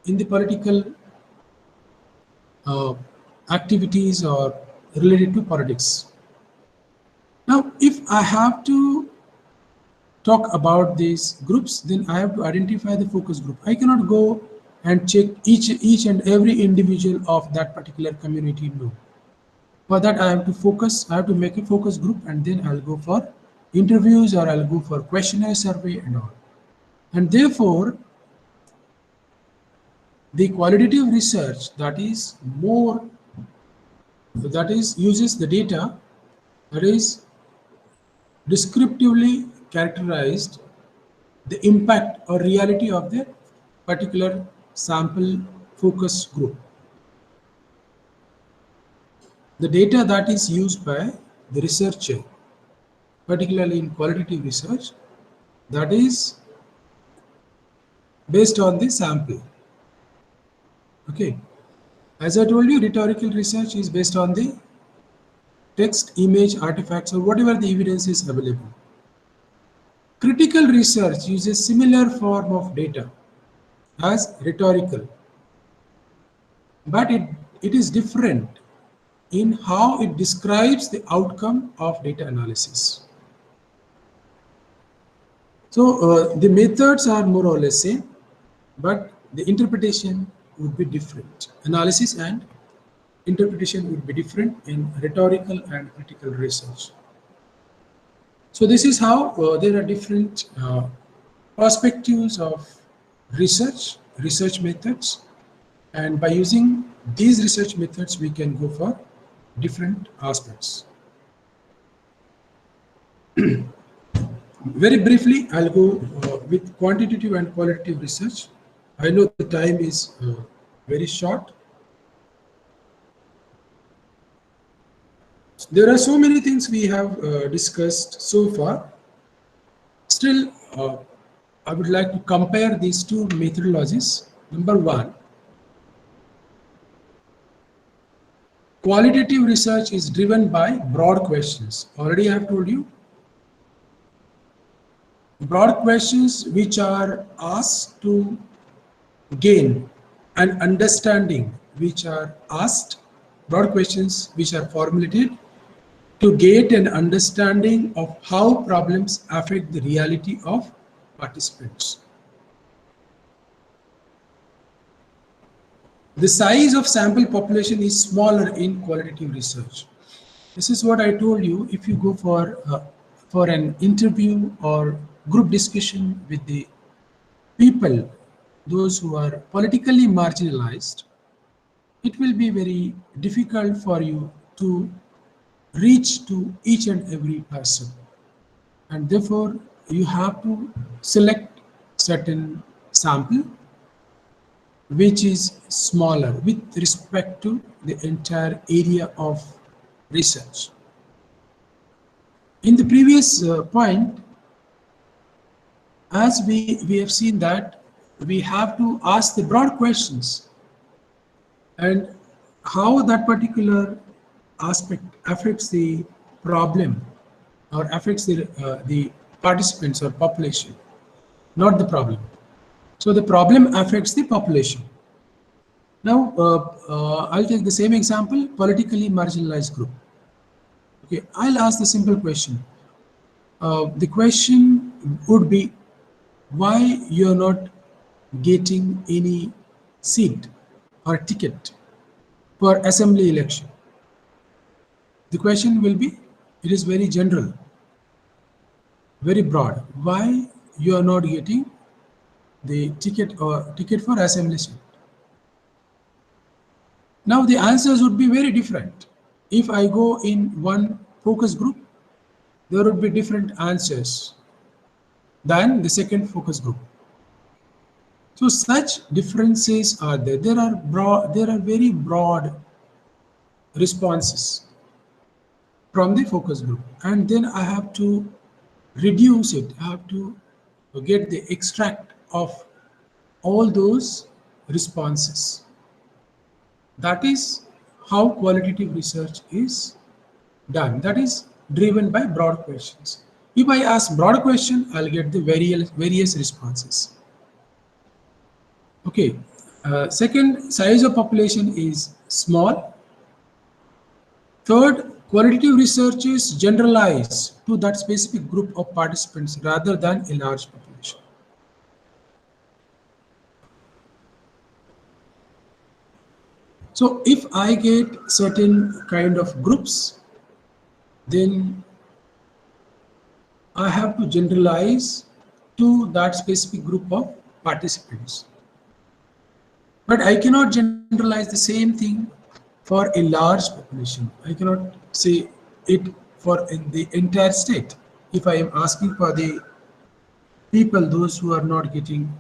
in the political activities or related to politics. Now, if I have to talk about these groups, then I have to identify the focus group. I cannot go and check each and every individual of that particular community. No. For that, I have to focus. I have to make a focus group, and then I'll go for interviews, or I'll go for questionnaire survey and all. And therefore, the qualitative research that is uses the data that is descriptively characterized the impact or reality of the particular sample focus group. The data that is used by the researcher, particularly in qualitative research, that is based on the sample. Okay. As I told you, rhetorical research is based on the text, image, artifacts, or whatever the evidence is available. Critical research uses similar form of data as rhetorical, but it is different in how it describes the outcome of data analysis. So the methods are more or less same, but the interpretation would be different. Analysis and interpretation would be different in rhetorical and critical research. So this is how there are different perspectives of research methods, and by using these research methods we can go for different aspects. Very briefly, I'll go with quantitative and qualitative research. I know the time is very short. There are so many things we have discussed so far. Still, I would like to compare these two methodologies. Number one, qualitative research is driven by broad questions. Already I have told you. Broad questions which are asked to gain an understanding, which are asked, broad questions which are formulated to get an understanding of how problems affect the reality of participants. The size of sample population is smaller in qualitative research. This is what I told you. If you go for an interview or group discussion with the people, those who are politically marginalized, it will be very difficult for you to reach to each and every person, and therefore you have to select certain sample which is smaller with respect to the entire area of research. In the previous point, as we have seen that we have to ask the broad questions, and how that particular aspect affects the problem or affects the participants or population, not the problem. So the problem affects the population. Now I'll take the same example, politically marginalized group. Okay, I'll ask the simple question. The question would be, why you're not getting any seat or ticket for assembly election? The question will be, it is very general, very broad. Why you are not getting the ticket for assembly seat? Now the answers would be very different. If I go in one focus group, there would be different answers than the second focus group. So such differences are there. There are very broad responses from the focus group, and then I have to reduce it. I have to get the extract of all those responses. That is how qualitative research is done. That is driven by broad questions. If I ask broad question, I'll get the various responses. Okay. Second, size of population is small. Third, qualitative research is generalized to that specific group of participants rather than a large population. So if I get certain kind of groups, then I have to generalize to that specific group of participants. But I cannot generalize the same thing for a large population. I cannot say it for in the entire state. If I am asking for the people, those who are not getting,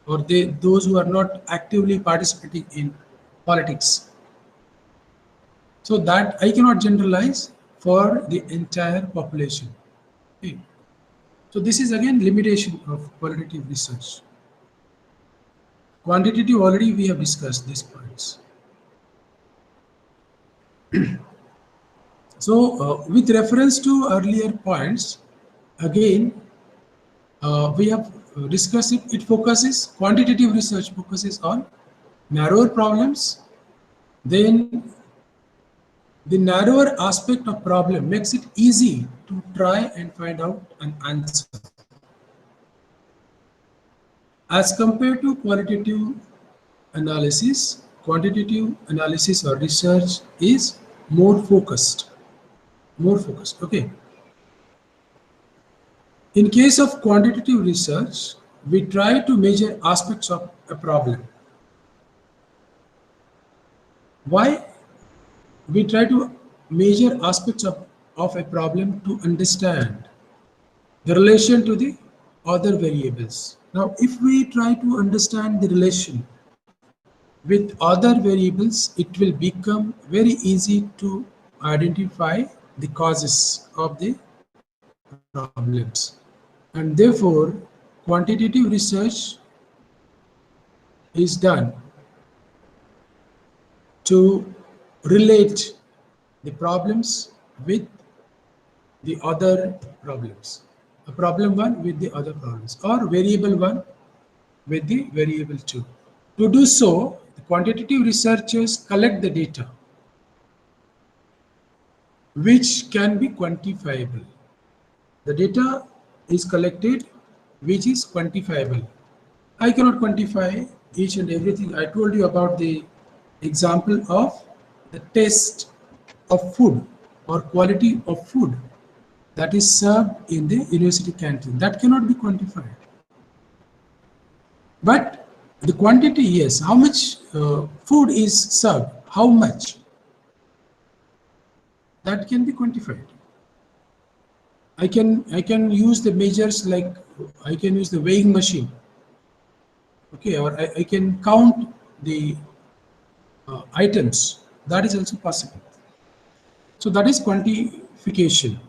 or those who are not actively participating in politics, so that I cannot generalize for the entire population. Okay. So this is again limitation of qualitative research. Quantitative, already we have discussed these points. So with reference to earlier points, again, we have discussed it. It focuses, quantitative research focuses on narrower problems. Then the narrower aspect of problem makes it easy to try and find out an answer. As compared to qualitative analysis, quantitative analysis or research is more focused. Okay. In case of quantitative research, we try to measure aspects of a problem. Why? We try to measure aspects of a problem to understand the relation to the other variables. Now, if we try to understand the relation with other variables, it will become very easy to identify the causes of the problems. And therefore, quantitative research is done to relate the problems with the other problems. A problem one with the other problems, or variable one with the variable two. To do so, the quantitative researchers collect the data which can be quantifiable. The data is collected which is quantifiable. I cannot quantify each and everything. I told you about the example of the taste of food or quality of food that is served in the university canteen. That cannot be quantified. But the quantity, yes, how much food is served, how much, that can be quantified. I can use the measures, like I can use the weighing machine, okay, or I can count the items. That is also possible. So that is quantification.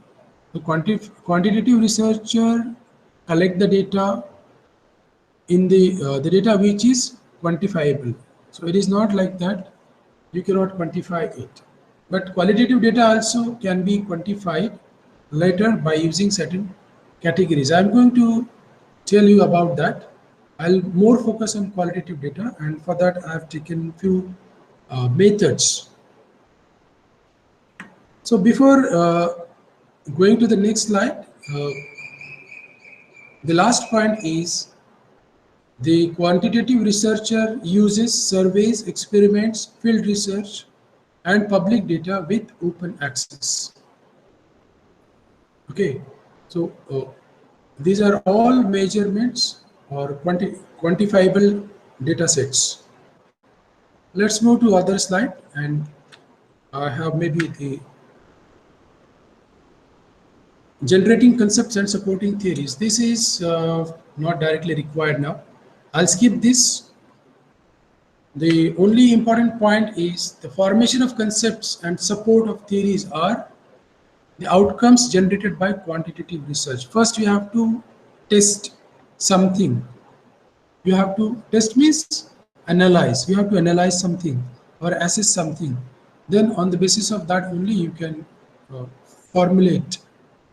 The quantitative researcher collect the data in the data which is quantifiable. So it is not like that you cannot quantify it. But qualitative data also can be quantified later by using certain categories. I'm going to tell you about that. I'll more focus on qualitative data, and for that I have taken few methods. So before going to the next slide, the last point is the quantitative researcher uses surveys, experiments, field research, and public data with open access. Okay, so these are all measurements or quantifiable data sets. Let's move to other slide, and I have maybe the generating concepts and supporting theories. This is not directly required now. I'll skip this. The only important point is the formation of concepts and support of theories are the outcomes generated by quantitative research. First, you have to test something. You have to test means analyze. You have to analyze something or assess something. Then on the basis of that only you can formulate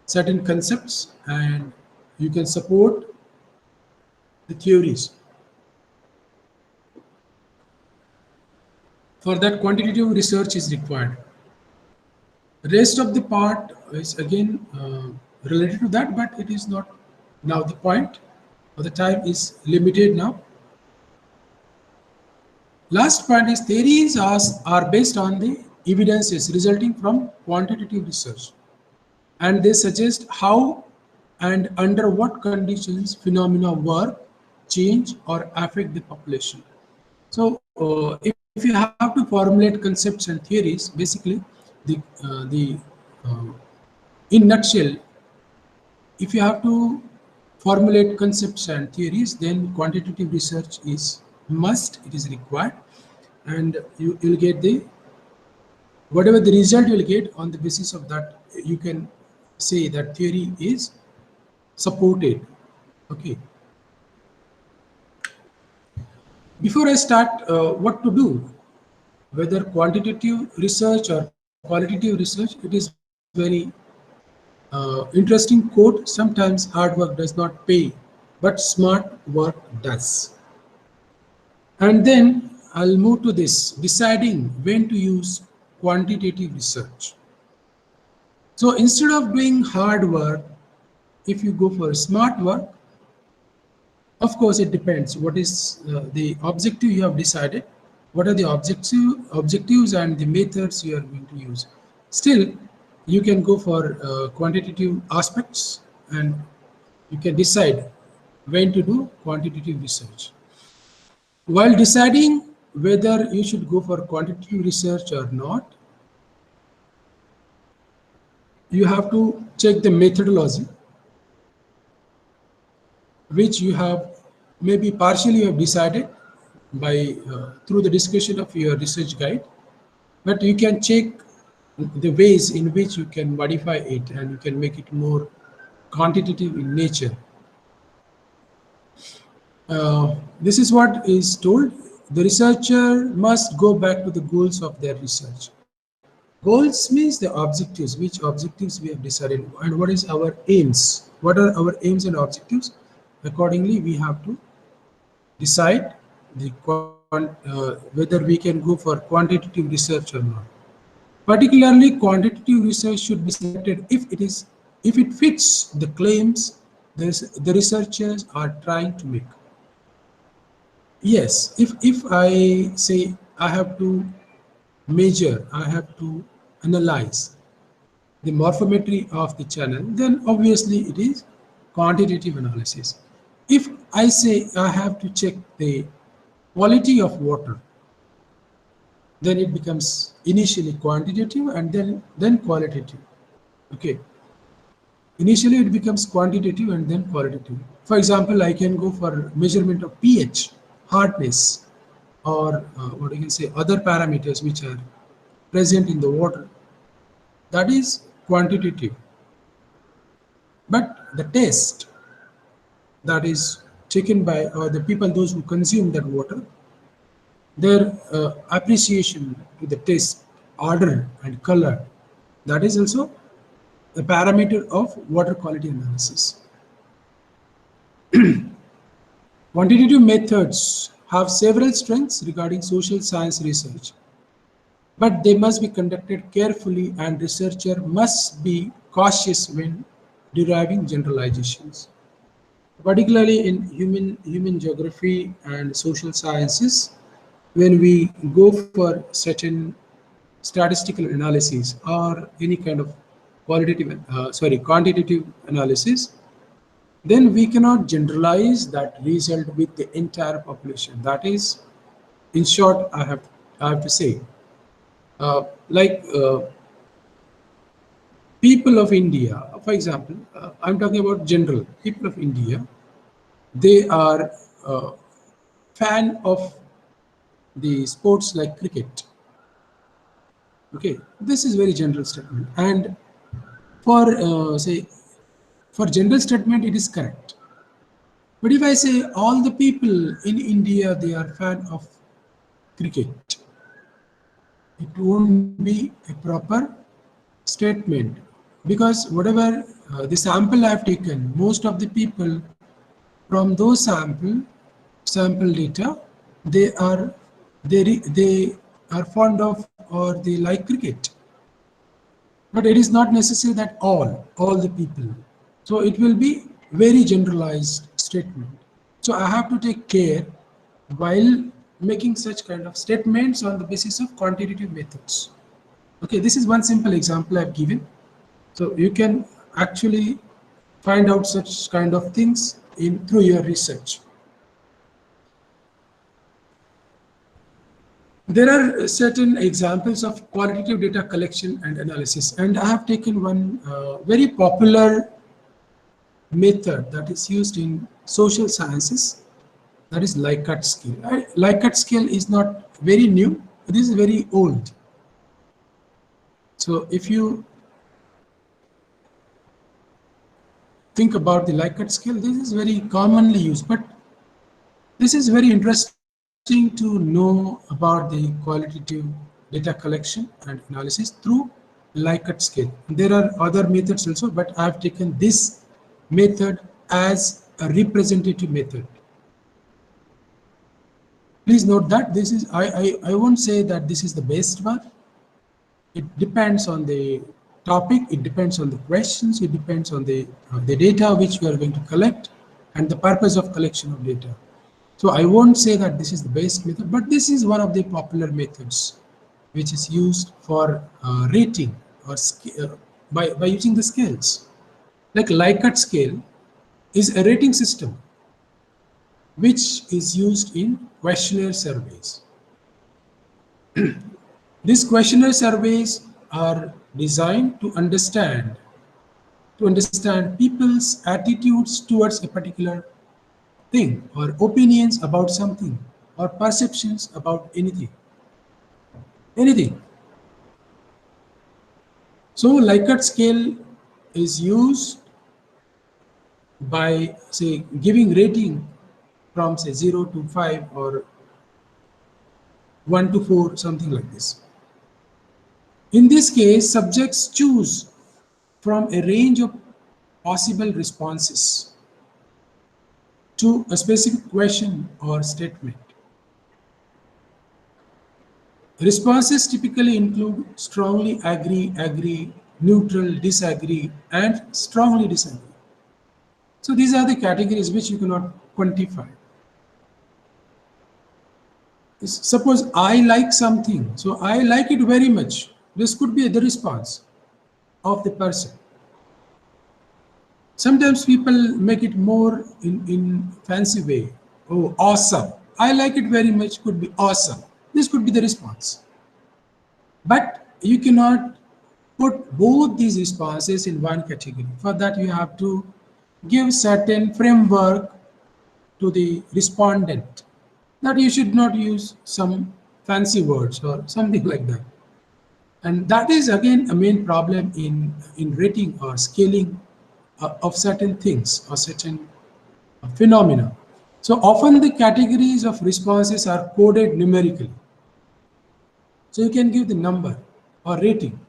certain concepts and you can support the theories. For that, quantitative research is required. Rest of the part is again related to that, but it is not now the point, or the time is limited now. Last point is theories are based on the evidences resulting from quantitative research, and they suggest how and under what conditions phenomena work, change, or affect the population. So, if you have to formulate concepts and theories, basically, the in nutshell, if you have to formulate concepts and theories, then quantitative research is must. It is required, and you will get the whatever the result you will get on the basis of that. You can say that theory is supported. Okay. Before I start, what to do, whether quantitative research or qualitative research, it is very interesting quote. Sometimes hard work does not pay, but smart work does. And then I'll move to this, deciding when to use quantitative research. So instead of doing hard work, if you go for smart work, of course it depends what is the objective you have decided, what are the objectives and the methods you are going to use. Still, you can go for quantitative aspects, and you can decide when to do quantitative research. While deciding whether you should go for quantitative research or not, you have to check the methodology, which you have maybe partially you have decided by through the discussion of your research guide, but you can check the ways in which you can modify it and you can make it more quantitative in nature. This is what is told. The researcher must go back to the goals of their research. Goals means the objectives, which objectives we have decided, and what is our aims. What are our aims and objectives? Accordingly, we have to decide the whether we can go for quantitative research or not. Particularly, quantitative research should be selected if it fits the claims the researchers are trying to make. Yes, if I say I have to measure, I have to analyze the morphometry of the channel, then obviously it is quantitative analysis. If I say I have to check the quality of water, then it becomes initially quantitative and then qualitative. Okay. Initially it becomes quantitative and then qualitative. For example, I can go for measurement of pH, hardness, or what you can say other parameters which are present in the water. That is quantitative. But the taste that is taken by the people, those who consume that water, their appreciation to the taste, odor and color, that is also a parameter of water quality analysis. Quantitative methods have several strengths regarding social science research, but they must be conducted carefully and researcher must be cautious when deriving generalizations. Particularly in human geography and social sciences, when we go for certain statistical analysis or any kind of quantitative analysis, then we cannot generalize that result with the entire population. That is, in short, I have to say, people of India, for example, I'm talking about general people of India. They are fan of the sports like cricket. Okay, this is very general statement, and for for general statement it is correct. But if I say all the people in India they are fan of cricket, it won't be a proper statement, because whatever the sample I have taken, most of the people from those sample data, they are fond of or they like cricket. But it is not necessary that all the people. So it will be very generalized statement. So I have to take care while making such kind of statements on the basis of quantitative methods. Okay, this is one simple example I've given. So you can actually find out such kind of things through your research. There are certain examples of qualitative data collection and analysis, and I have taken one very popular method that is used in social sciences, that is Likert scale. Likert scale is not very new, it is very old. So if you think about the Likert scale, this is very commonly used, but this is very interesting to know about the qualitative data collection and analysis through Likert scale. There are other methods also, but I have taken this method as a representative method. Please note that this is, I won't say that this is the best one. It depends on the topic, it depends on the questions, it depends on the data which we are going to collect and the purpose of collection of data. So I won't say that this is the best method, but this is one of the popular methods which is used for rating or by using the scales. Like Likert scale is a rating system which is used in questionnaire surveys. These questionnaire surveys are designed to understand people's attitudes towards a particular thing, or opinions about something, or perceptions about anything. So Likert scale is used by, say, giving rating from, say, 0 to 5 or 1 to 4, something like this. In this case, subjects choose from a range of possible responses to a specific question or statement. Responses typically include strongly agree, neutral, disagree, and strongly disagree. So these are the categories which you cannot quantify. Suppose I like something, so I like it very much. This could be the response of the person. Sometimes people make it more in fancy way. Oh, awesome. I like it very much could be awesome. This could be the response. But you cannot put both these responses in one category. For that, you have to give certain framework to the respondent, that you should not use some fancy words or something like that. And that is again a main problem in rating or scaling of certain things or certain phenomena. So often the categories of responses are coded numerically. So you can give the number or rating,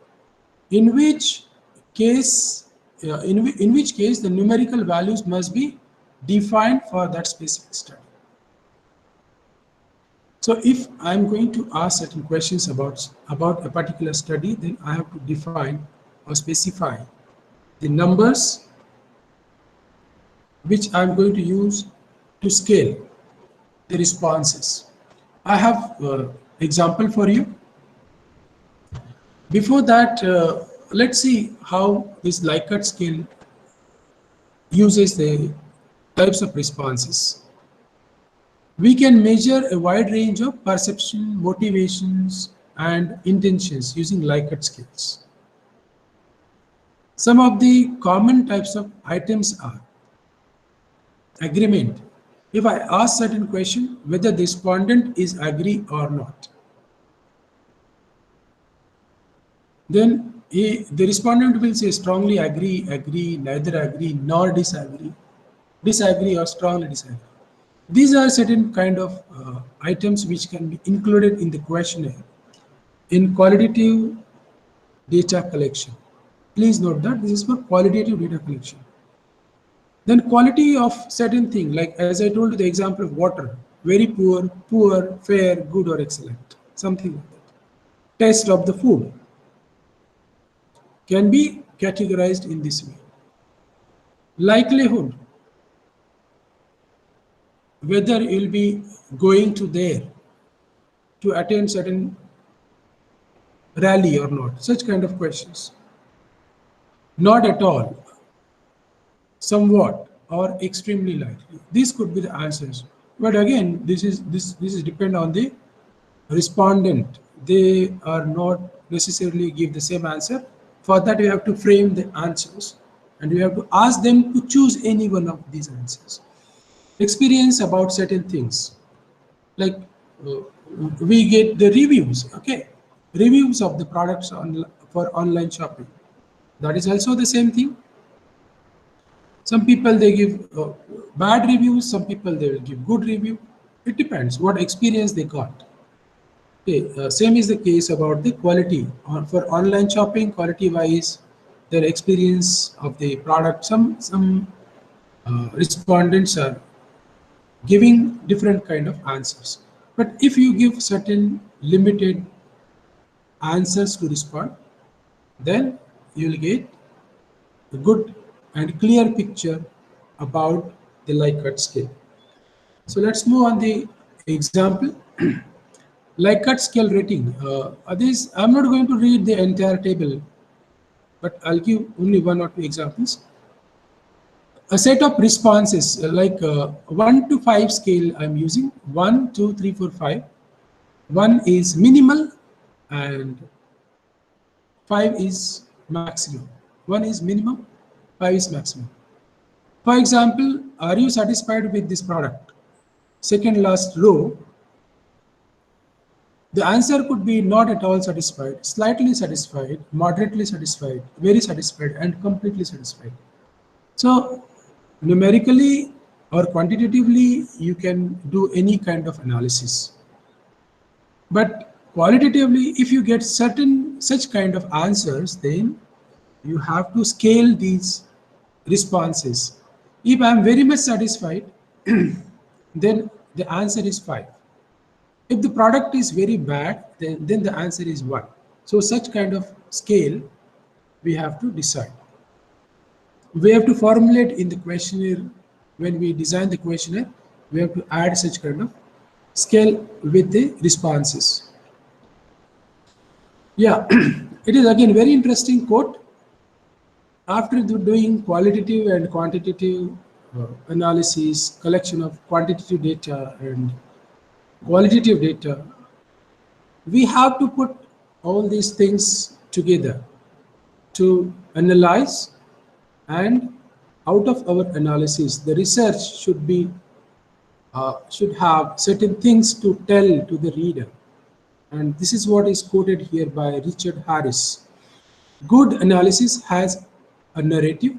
in which case the numerical values must be defined for that specific study. So if I'm going to ask certain questions about a particular study, then I have to define or specify the numbers which I'm going to use to scale the responses. I have an example for you. Before that, let's see how this Likert scale uses the types of responses. We can measure a wide range of perception, motivations, and intentions using Likert scales. Some of the common types of items are agreement. If I ask certain question, whether the respondent is agree or not, then the respondent will say strongly agree, neither agree, nor disagree, or strongly disagree. These are certain kind of items which can be included in the questionnaire in qualitative data collection. Please note that this is for qualitative data collection. Then quality of certain thing, like as I told you the example of water, very poor, fair, good or excellent, something like that. Taste of the food. can be categorized in this way. Likelihood, whether you'll be going to there to attend certain rally or not, such kind of questions. Not at all, somewhat, or extremely likely. These could be the answers. But again, this is depend on the respondent. They are not necessarily give the same answer. For that, you have to frame the answers, and you have to ask them to choose any one of these answers. Experience about certain things, like we get the reviews, okay, reviews of the products for online shopping. That is also the same thing. Some people they give bad reviews, some people they will give good review. It depends what experience they got. Okay, same is the case about the quality. For online shopping, quality wise, their experience of the product. Some respondents are giving different kind of answers. But if you give certain limited answers to respond, then you will get a good and clear picture about the Likert scale. So let's move on the example. Likert scale rating. This I'm not going to read the entire table, but I'll give only one or two examples. A set of responses like 1 to 5 scale I'm using. 1, 2, 3, 4, 5. 1 is minimal and 5 is maximum. 1 is minimum, 5 is maximum. For example, are you satisfied with this product? Second last row, the answer could be not at all satisfied, slightly satisfied, moderately satisfied, very satisfied, and completely satisfied. So numerically or quantitatively, you can do any kind of analysis. But qualitatively, if you get such kind of answers, then you have to scale these responses. If I am very much satisfied, then the answer is 5. If the product is very bad, then the answer is 1. So such kind of scale we have to decide. We have to formulate in the questionnaire. When we design the questionnaire, we have to add such kind of scale with the responses. Yeah, it is again very interesting quote. After doing qualitative and quantitative analysis, collection of quantitative data and qualitative data, we have to put all these things together to analyze, and out of our analysis, the research should have certain things to tell to the reader. And this is what is quoted here by Richard Harris. Good analysis has a narrative,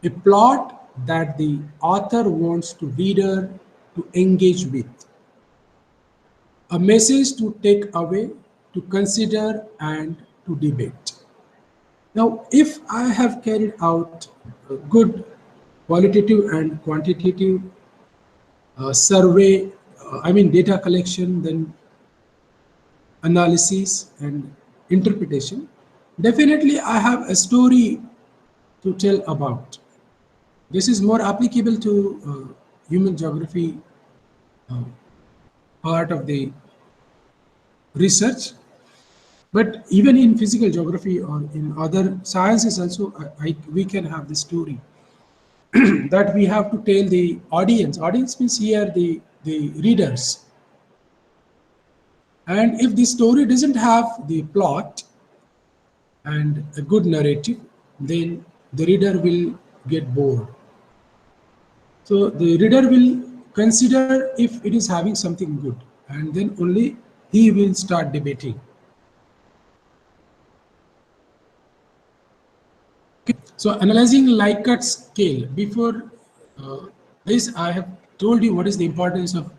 a plot that the author wants the reader to engage with, a message to take away, to consider, and to debate. Now, if I have carried out a good qualitative and quantitative survey, data collection, then analysis and interpretation, definitely I have a story to tell about. This is more applicable to human geography part of the research, but even in physical geography or in other sciences also, we can have the story that we have to tell the audience. Audience means here the readers. And if the story doesn't have the plot and a good narrative, then the reader will get bored. So the reader will consider if it is having something good, and then only he will start debating. Okay. So analyzing Likert scale. Before this, I have told you what is the importance of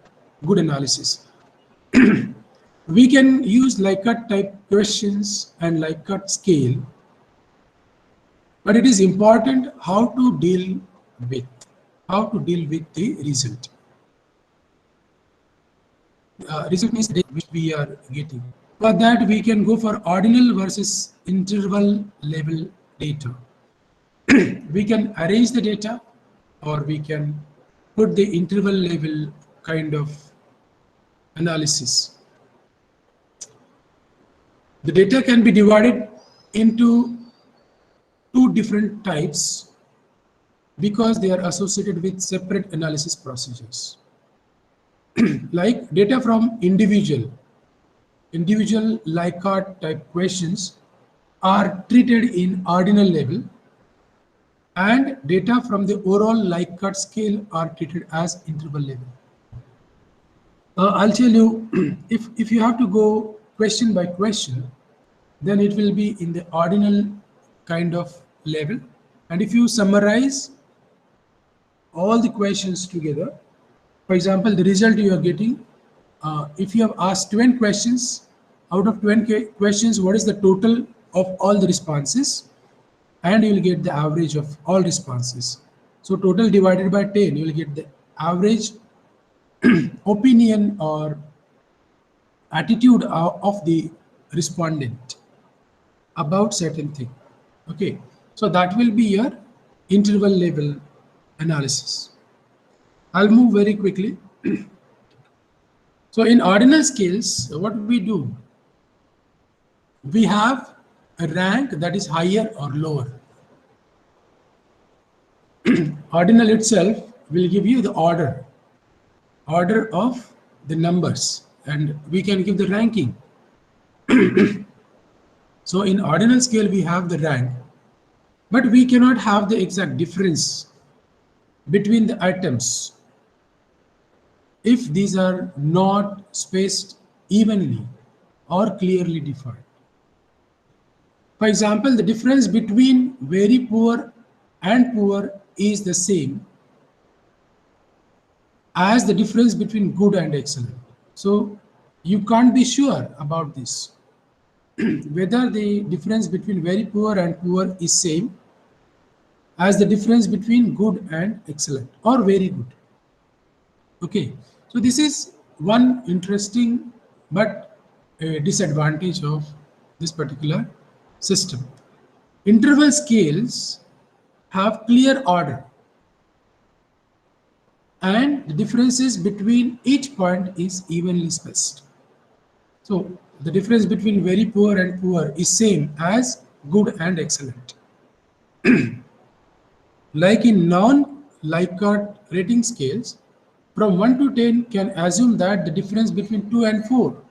good analysis. We can use Likert type questions and Likert scale, but it is important how to deal with the result. Result means which we are getting. For that, we can go for ordinal versus interval level data. We can arrange the data, or we can put the interval level kind of analysis. The data can be divided into two different types because they are associated with separate analysis procedures. Like data from individual Likert type questions are treated in ordinal level, and data from the overall Likert scale are treated as interval level. I'll tell you, if you have to go question by question, then it will be in the ordinal kind of level. And if you summarize all the questions together, for example, the result you are getting, if you have asked 20 questions, out of 20 questions, what is the total of all the responses? And you will get the average of all responses. So total divided by 10, you will get the average opinion or attitude of the respondent about certain thing. Okay, so that will be your interval level analysis. I'll move very quickly. So in ordinal scales, what we do, we have a rank that is higher or lower. Ordinal itself will give you the order of the numbers, and we can give the ranking. So in ordinal scale, we have the rank, but we cannot have the exact difference between the items if these are not spaced evenly or clearly defined. For example, the difference between very poor and poor is the same as the difference between good and excellent. So you can't be sure about this, whether the difference between very poor and poor is same as the difference between good and excellent or very good. Okay, so this is one interesting but a disadvantage of this particular system. Interval scales have clear order, and the differences between each point is evenly spaced. So the difference between very poor and poor is same as good and excellent. Like in non-Likert rating scales, from 1 to 10 can assume that the difference between 2 and 4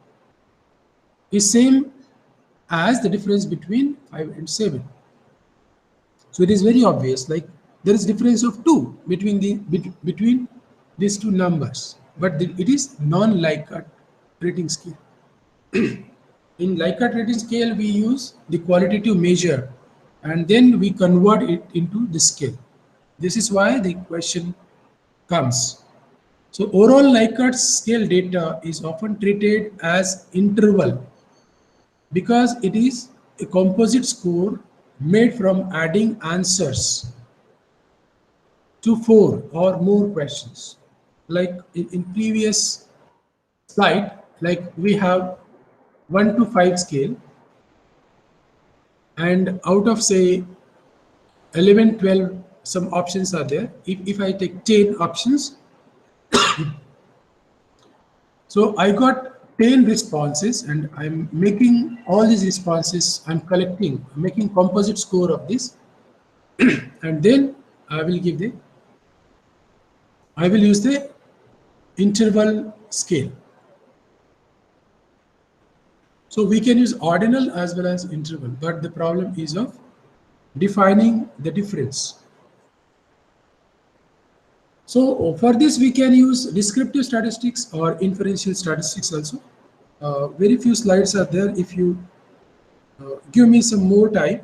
is same as the difference between 5 and 7. So it is very obvious, like there is difference of 2 between these two numbers, but it is non-Likert rating scale. In Likert rating scale, we use the qualitative measure and then we convert it into the scale. This is why the question comes. So overall Likert scale data is often treated as interval because it is a composite score made from adding answers to 4 or more questions. Like in previous slide, like we have 1 to 5 scale, and out of say 11, 12, some options are there. If I take 10 options, so I got 10 responses and I'm making all these responses, I'm collecting, making composite score of this, and then I will use the interval scale. So we can use ordinal as well as interval, but the problem is of defining the difference. So for this, we can use descriptive statistics or inferential statistics also. Very few slides are there. If you give me some more time.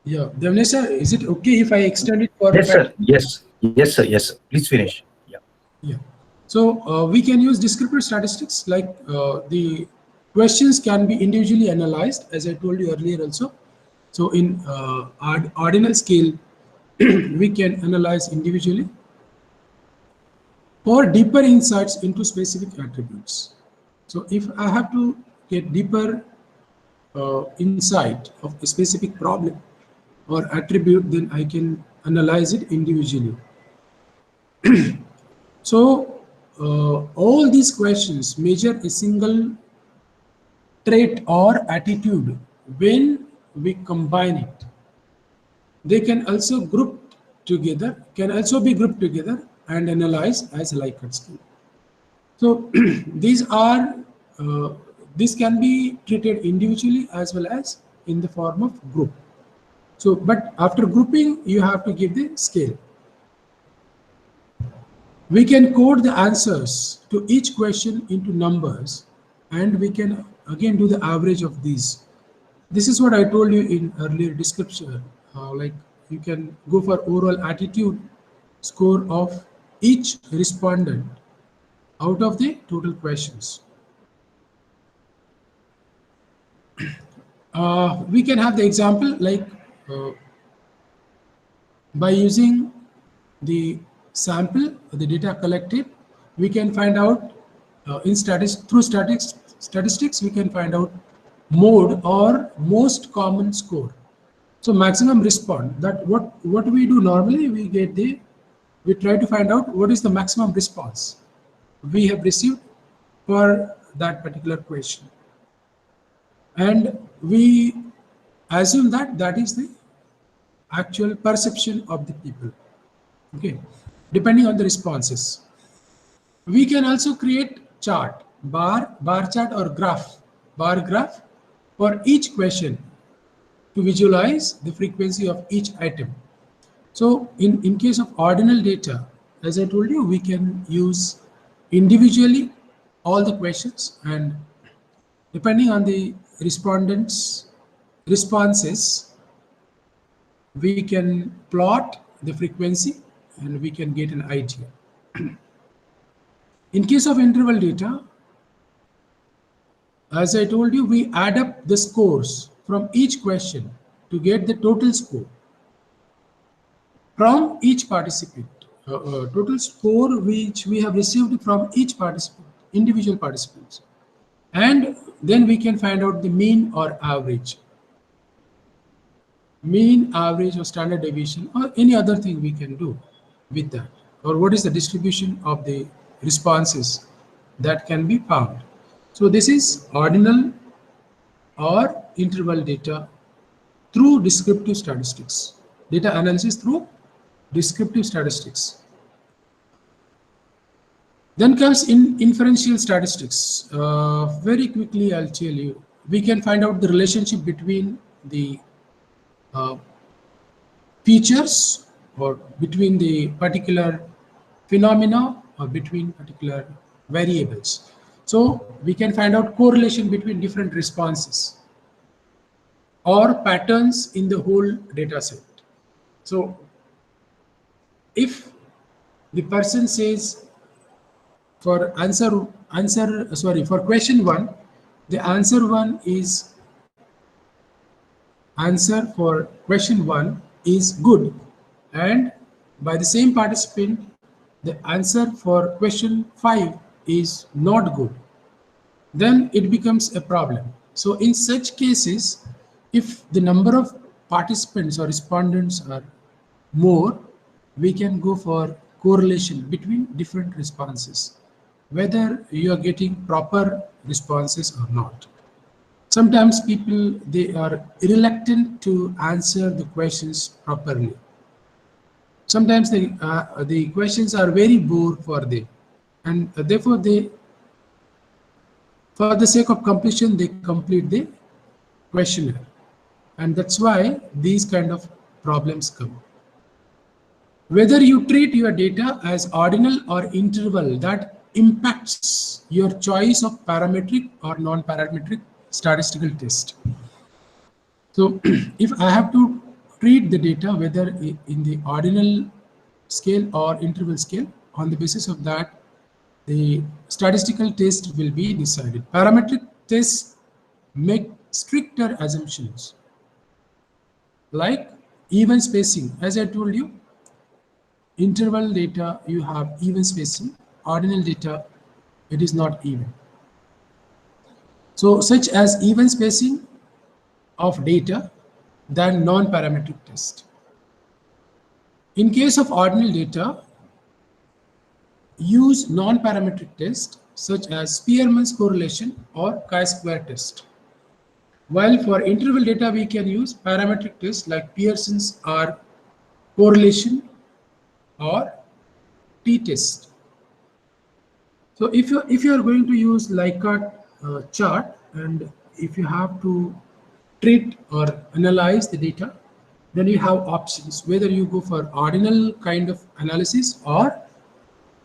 Yeah, Devnesha, is it okay if I extend it for? Yes, sir. Yes. Yes, sir. Yes, sir. Please finish. Yeah. Yeah. So we can use descriptive statistics, like the questions can be individually analyzed, as I told you earlier also. So in ordinal scale, we can analyze individually. or deeper insights into specific attributes. So if I have to get deeper insight of a specific problem or attribute, then I can analyze it individually. So all these questions measure a single trait or attitude. When we combine it, they can also can also be grouped together and analyzed as Likert scale. So these are this can be treated individually as well as in the form of group. So, but after grouping, you have to give the scale. We can code the answers to each question into numbers, and we can again do the average of these. This is what I told you in earlier description. Like you can go for overall attitude score of each respondent out of the total questions. We can have the example like by using the sample, the data collected, we can find out through statistics, we can find out mode or most common score. So maximum response, that what we do normally, we try to find out what is the maximum response we have received for that particular question. And we assume that that is the actual perception of the people, okay, depending on the responses. We can also create chart, bar chart or bar graph for each question to visualize the frequency of each item. So in case of ordinal data, as I told you, we can use individually all the questions, and depending on the respondents' responses, we can plot the frequency and we can get an idea. In case of interval data, as I told you, we add up the scores from each question to get the total score from each participant, total score which we have received from each participant, individual participants. And then we can find out the mean or average. Mean, average, or standard deviation, or any other thing we can do with that. Or what is the distribution of the responses that can be found. So this is ordinal or interval data through descriptive statistics. Data analysis through descriptive statistics. Then comes inferential statistics. Very quickly, I'll tell you. We can find out the relationship between the features or between the particular phenomena or between particular variables. So we can find out correlation between different responses or patterns in the whole data set. So if the person says for for question 1, the answer for question 1 is good, and by the same participant the answer for question 5 is not good, then it becomes a problem. So in such cases, if the number of participants or respondents are more, we can go for correlation between different responses, whether you are getting proper responses or not. Sometimes people, they are reluctant to answer the questions properly. Sometimes the questions are very bore for them, and therefore they, for the sake of completion, they complete the questionnaire, and that's why these kind of problems come. Whether you treat your data as ordinal or interval, that impacts your choice of parametric or non-parametric statistical test. So if I have to treat the data whether in the ordinal scale or interval scale, on the basis of that, the statistical test will be decided. Parametric tests make stricter assumptions, like even spacing. As I told you, interval data, you have even spacing, ordinal data, it is not even. So such as even spacing of data than non-parametric test. In case of ordinal data, use non-parametric test such as Spearman's correlation or chi-square test. While for interval data, we can use parametric tests like Pearson's or correlation or t-test. So if you are going to use Likert chart, and if you have to treat or analyze the data, then you have options whether you go for ordinal kind of analysis or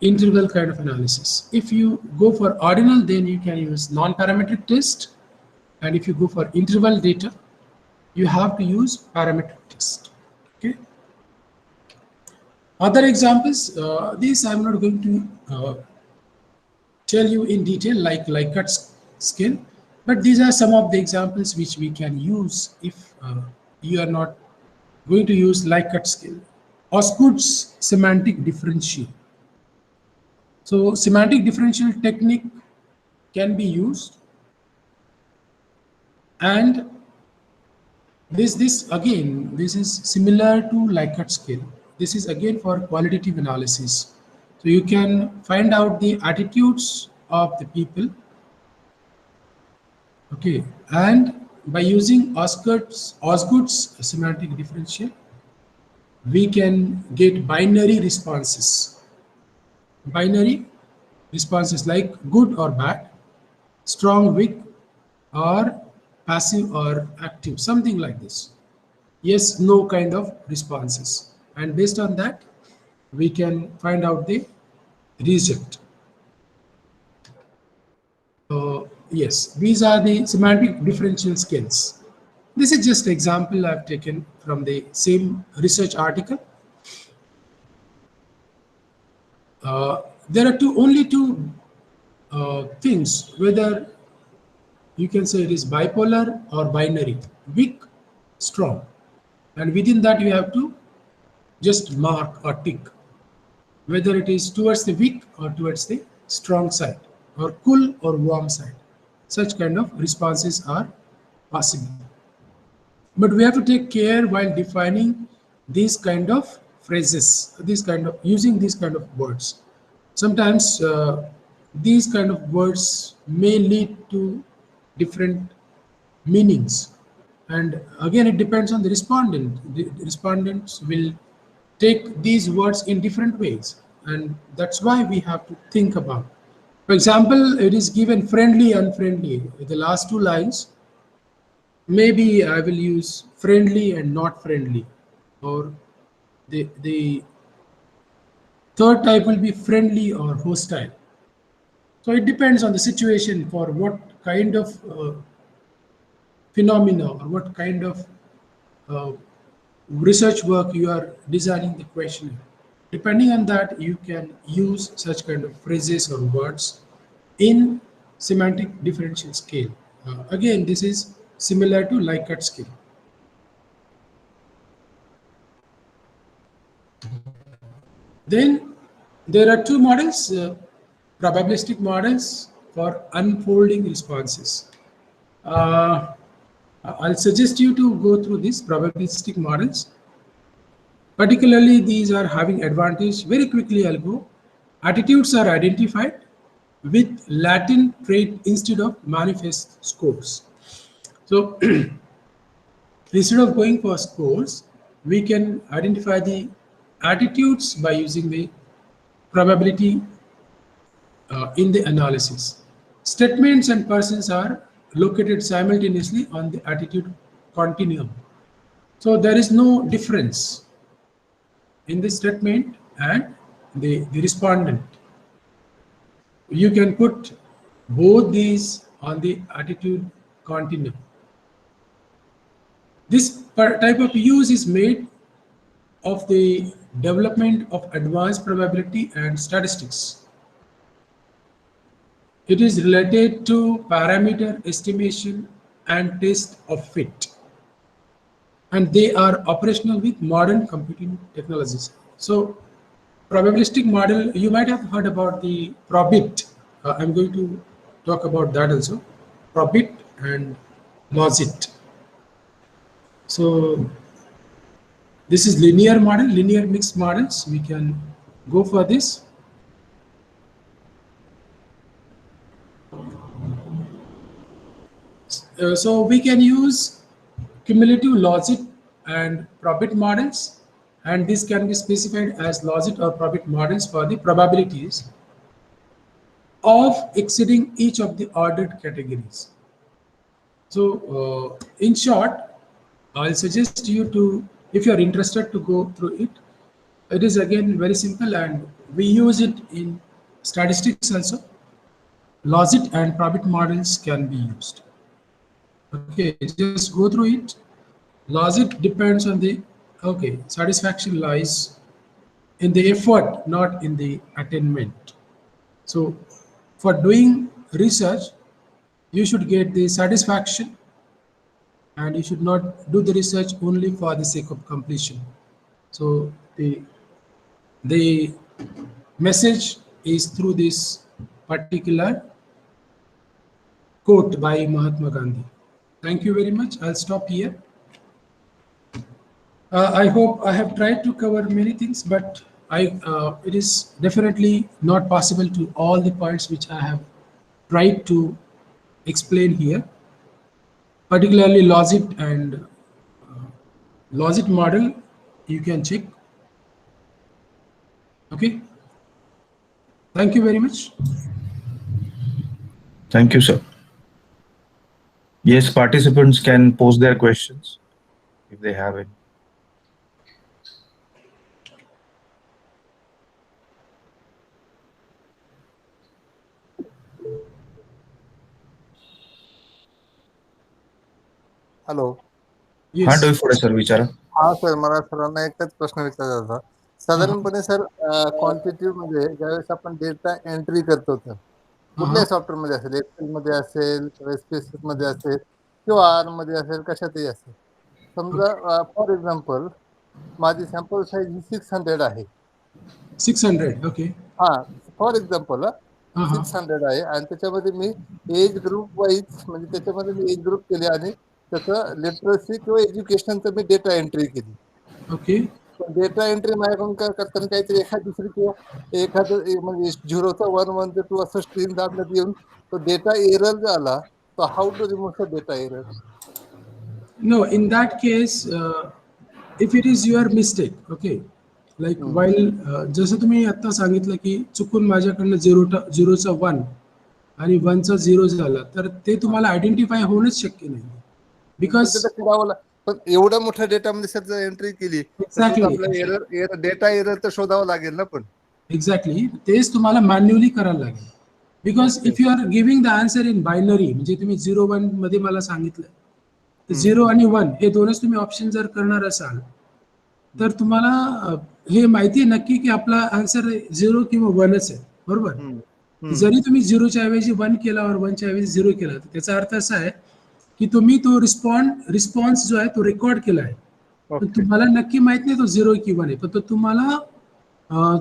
interval kind of analysis. If you go for ordinal, then you can use non-parametric test, and if you go for interval data, you have to use parametric test. Okay. Other examples, these I'm not going to tell you in detail like Likert scale, but these are some of the examples which we can use if you are not going to use Likert scale. Osgood's semantic differential. So semantic differential technique can be used, and this is similar to Likert scale. This is again for qualitative analysis. So you can find out the attitudes of the people. Okay, and by using Osgood's semantic differential, we can get binary responses. Binary responses like good or bad, strong, weak, or passive or active, something like this. Yes, no kind of responses. And based on that, we can find out the result. Yes, these are the semantic differential scales. This is just example I've taken from the same research article. There are only two things, whether you can say it is bipolar or binary, weak, strong. And within that, you have to just mark or tick whether it is towards the weak or towards the strong side, or cool or warm side. Such kind of responses are possible. But we have to take care while defining these kind of phrases, using these kind of words. Sometimes these kind of words may lead to different meanings, and again it depends on the respondent. The respondents will take these words in different ways, and that's why we have to think about. For example, it is given friendly, unfriendly. The last two lines, maybe I will use friendly and not friendly, or the third type will be friendly or hostile. So it depends on the situation for what kind of phenomena or what kind of research work you are designing the questionnaire. Depending on that, you can use such kind of phrases or words in semantic differential scale. Again, this is similar to Likert scale. Then there are two models, probabilistic models for unfolding responses. I'll suggest you to go through these probabilistic models. Particularly, these are having advantage. Very quickly, I'll go. Attitudes are identified with latent trait instead of manifest scores. So instead of going for scores, we can identify the attitudes by using the probability in the analysis. Statements and persons are located simultaneously on the attitude continuum. So there is no difference in the statement and the respondent. You can put both these on the attitude continuum. This type of use is made of the development of advanced probability and statistics. It is related to parameter estimation and test of fit, and they are operational with modern computing technologies. So probabilistic model, you might have heard about the probit. I'm going to talk about that also. Probit and logit. So this is linear model, linear mixed models. We can go for this. So we can use cumulative logit and probit models, and this can be specified as logit or probit models for the probabilities of exceeding each of the ordered categories. So in short, I'll suggest you to, if you're interested to go through it, it is again very simple and we use it in statistics also. Logit and probit models can be used. Okay, just go through it. Logit depends on the, okay, satisfaction lies in the effort, not in the attainment. So for doing research, you should get the satisfaction and you should not do the research only for the sake of completion. So the message is through this particular quote by Mahatma Gandhi. Thank you very much. I'll stop here. I hope I have tried to cover many things, but it is definitely not possible to all the points which I have tried to explain here. Particularly logit and logit model, you can check. Okay. Thank you very much. Thank you, sir. Yes, participants can pose their questions if they have it. Hello. हा Yes. Doiphode sir विचारा. हा sir, मला सरांना एकच प्रश्न विचारायचा होता. साधारणपणे सर क्वांटिटिव्ह मध्ये ज्यावेळेस आपण डेटा एंट्री करतो तर कुठल्याही सॉफ्टवेअर मध्ये असेल, एक्सेल मध्ये असेल किंवा स्पेसिस मध्ये असेल किंवा आर मध्ये असेल, कशातही असेल. समजा फॉर एक्झाम्पल माझी सॅम्पल साईज 600 आहे. 600. Okay. हा, फॉर एक्झाम्पल Uh-huh. 600 आहे आणि त्याच्यामध्ये मी एज ग्रुप वाईज म्हणजे त्याच्यामध्ये मी एज ग्रुप केले आणि त्याचं लिटरसी किंवा एज्युकेशनचं मी डेटा एंट्री केली. Okay. डेटा एंट्री माझ्याकडून काय करताना काहीतरी एखाद दुसरी किंवा एखादं म्हणजे 0चा 1 1 ते 2 असं स्ट्रीम दाबण्यात येऊन तो डेटा एरर झाला, तर how to remove the data error? No, in that case, if it is your mistake, okay, like while जसं तुम्ही आता सांगितलं की चुकून माझ्याकडनं झिरोचा 1 आणि 1चा 0 झाला, तर ते तुम्हाला आयडेंटिफाय होणंच शक्य नाही. बिकॉज पण एवढ्या मोठ्या डेटामध्ये सर जर एंट्री केली तर आपल्याला एरर डेटा एरर तर शोधावं लागेल ना. पण एक्झॅक्टली तेच तुम्हाला मॅन्युअली करायला लागेल. Because if you are giving the answer in binary, म्हणजे तुम्ही 0-1 मध्ये मला सांगितलं, तर 0 आणि 1 हे दोनच तुम्ही ऑप्शन जर करणार असाल तर तुम्हाला हे माहिती आहे नक्की की आपला आन्सर 0 किंवा 1च आहे, बरोबर. जरी तुम्ही 0च्या ऐवजी 1 केला और 1च्या ऐवजी 0 केला, तर त्याचा अर्थ असा आहे की तुम्ही तो रिस्पॉन्स जो आहे तो रेकॉर्ड केला आहे. पण तुम्हाला नक्की माहित नाही तो 0 की 1 आहे, पण तो तुम्हाला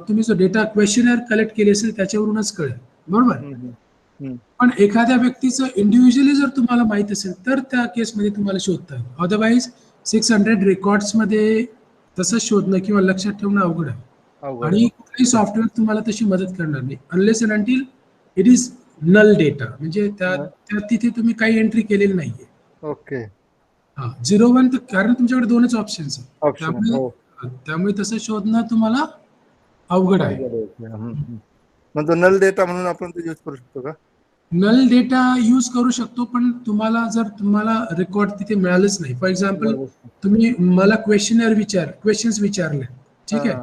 तुम्ही जो डेटा क्वेश्चनर कलेक्ट केले असेल त्याच्यावरूनच कळेल, बरोबर. पण एखाद्या व्यक्तीचं इंडिव्हिज्युअली जर तुम्हाला माहित असेल तर त्या केसमध्ये तुम्हाला शोधता येईल. अदरवाईज 600 रेकॉर्ड्समध्ये तसं शोधणं किंवा लक्षात ठेवणं अवघड आहे. आणि कुठलाही सॉफ्टवेअर तुम्हाला तशी मदत करणार नाही unless and until it is null data, म्हणजे त्या तिथे तुम्ही काही एंट्री केलेली नाहीये. ओके. हा 0-1, तर कारण तुमच्याकडे दोनच ऑप्शन्स आहेत, त्यामुळे तसं शोधणं तुम्हाला अवघड आहे. मग नल डेटा म्हणून आपण ते यूज करू शकतो का? नल डेटा यूज करू शकतो, पण तुम्हाला रेकॉर्ड तिथे मिळालंच नाही. फॉर एक्झाम्पल तुम्ही मला क्वेश्चन्स विचारले, ठीक आहे,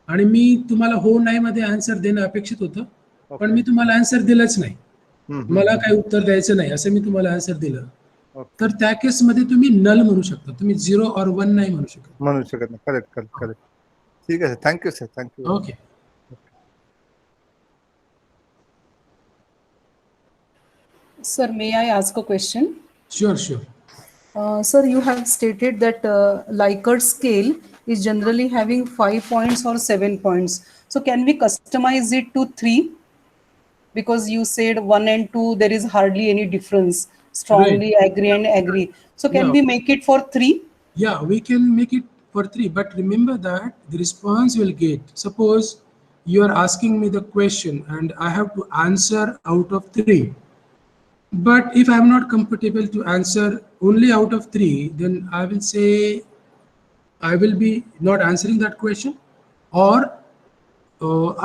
आणि मी तुम्हाला हो नाही मध्ये आन्सर देणं अपेक्षित होतं, पण मी तुम्हाला आन्सर दिलंच नाही, मला काही उत्तर द्यायचं नाही असं मी तुम्हाला आन्सर दिलं, तर त्या केसमध्ये तुम्ही नल म्हणू शकता. तुम्ही 0 और 1 नाही म्हणू शकत. करेक्ट. ठीक आहे, thank you sir, thank you. Okay. Sir, may I ask a question? Sure. Sir, you have stated that Likert scale is generally having 5 points or 7 points. So can we customize it to 3? Because you said 1 and 2, there is hardly any difference. Right. Strongly agree and agree. So can Yeah. we make it for 3? Yeah, we can make it for 3, but remember that the response you'll get, suppose you are asking me the question and I have to answer out of 3. But if I'm not comfortable to answer only out of 3, then I will say I will be not answering that question, or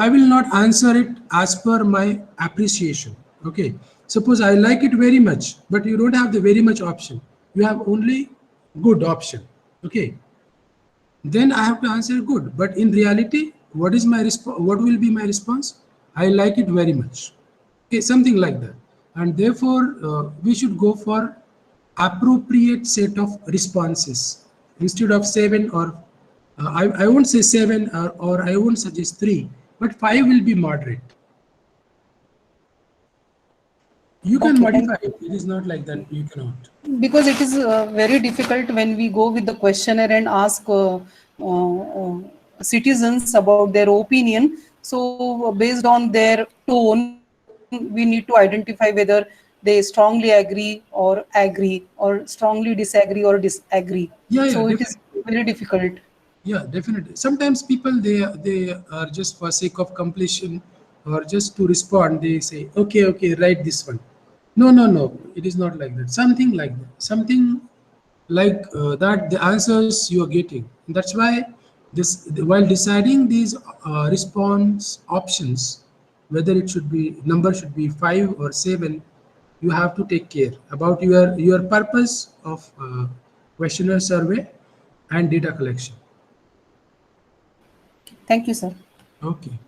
I will not answer it as per my appreciation. Okay. Suppose I like it very much, but you don't have the very much option. You have only good option. Okay. Then I have to answer good. But in reality, what is my response? What will be my response? I like it very much. Okay, something like that. And therefore, we should go for appropriate set of responses instead of 7 or I won't say 7 or I won't suggest 3, but 5 will be moderate. You can Okay, modify it. It is not like that you cannot. because it is very difficult when we go with the questionnaire and ask citizens about their opinion. So based on their tone, we need to identify whether they strongly agree or strongly disagree or disagree. Yeah, So yeah, it is definitely. very difficult. Yeah, definitely. Sometimes people they are just for sake of completion or just to respond, they say, okay, okay, write this one. No, no, no. It is not like that. Something like that. Something like that. The answers you are getting. That's why this while deciding these response options, whether it should be number should be 5 or 7, you have to take care about your purpose of questionnaire survey and data collection. Thank you, sir. Okay.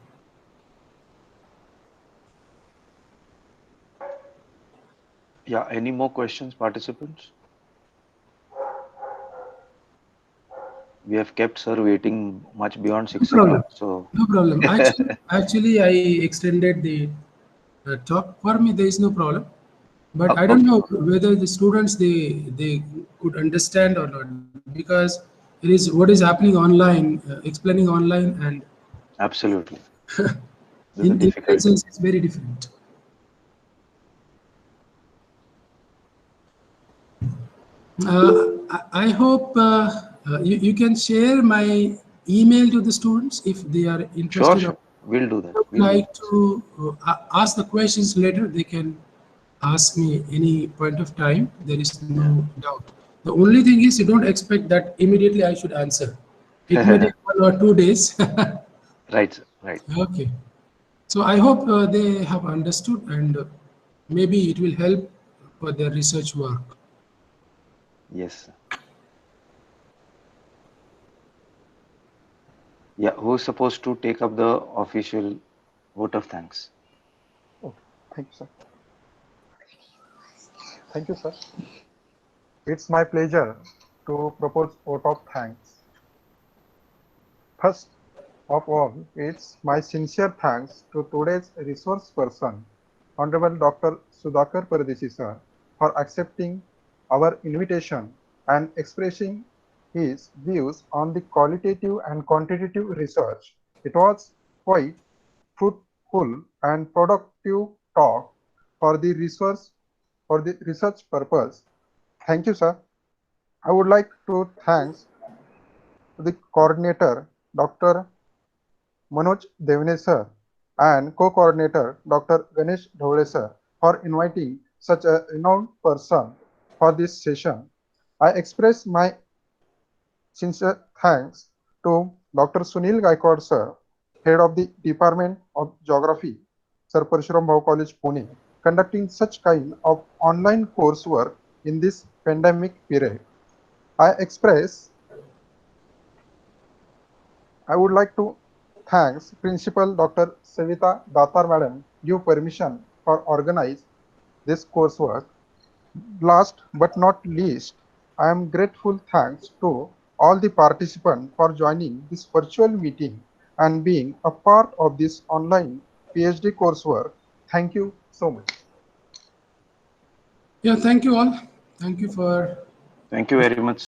Yeah, any more questions, participants? We have kept sir waiting much beyond No 6 problem. o'clock. So, No problem. Actually, I extended the talk. For me, there is no problem. But I don't okay. know whether the students they could understand or not, because it is what is happening online, explaining online, and Absolutely. There's a in difficulty. presence it's very different. I hope you can share my email to the students if they are Sure, interested. sure. We'll do that. Would We'll do like to ask the questions later, they can ask me any point of time. There is no doubt. The only thing is you don't expect that immediately I should answer. It may that. take 1 or 2 days. Right, sir. Right. Okay. So I hope they have understood, and maybe it will help for their research work. Yes, sir. Yeah, who's supposed to take up the official vote of thanks? Okay. Thank you, sir. Thank you, sir. It's my pleasure to propose vote of thanks. First of all, it's my sincere thanks to today's resource person, Honorable Dr. Sudhakar Paradesi sir, for accepting our invitation and expressing his views on the qualitative and quantitative research. It was quite fruitful and productive talk for the research purpose. Thank you, sir. I would like to thank the coordinator, Dr. Manoj Devne sir, and co-coordinator, Dr. Ganesh Dhole sir, for inviting such a renowned person for this session. I express my sincere thanks to Dr. Sunil Gaikwad sir, head of the Department of Geography, Sir Parshuram Bhau College, Pune, conducting such kind of online coursework in this pandemic period. I would like to thanks Principal Dr. Savita Datar Madam give permission for organize this coursework. Last but not least, I am grateful thanks to all the participants for joining this virtual meeting and being a part of this online PhD coursework. Thank you so much. Yeah, thank you all. Thank you for Thank you very much.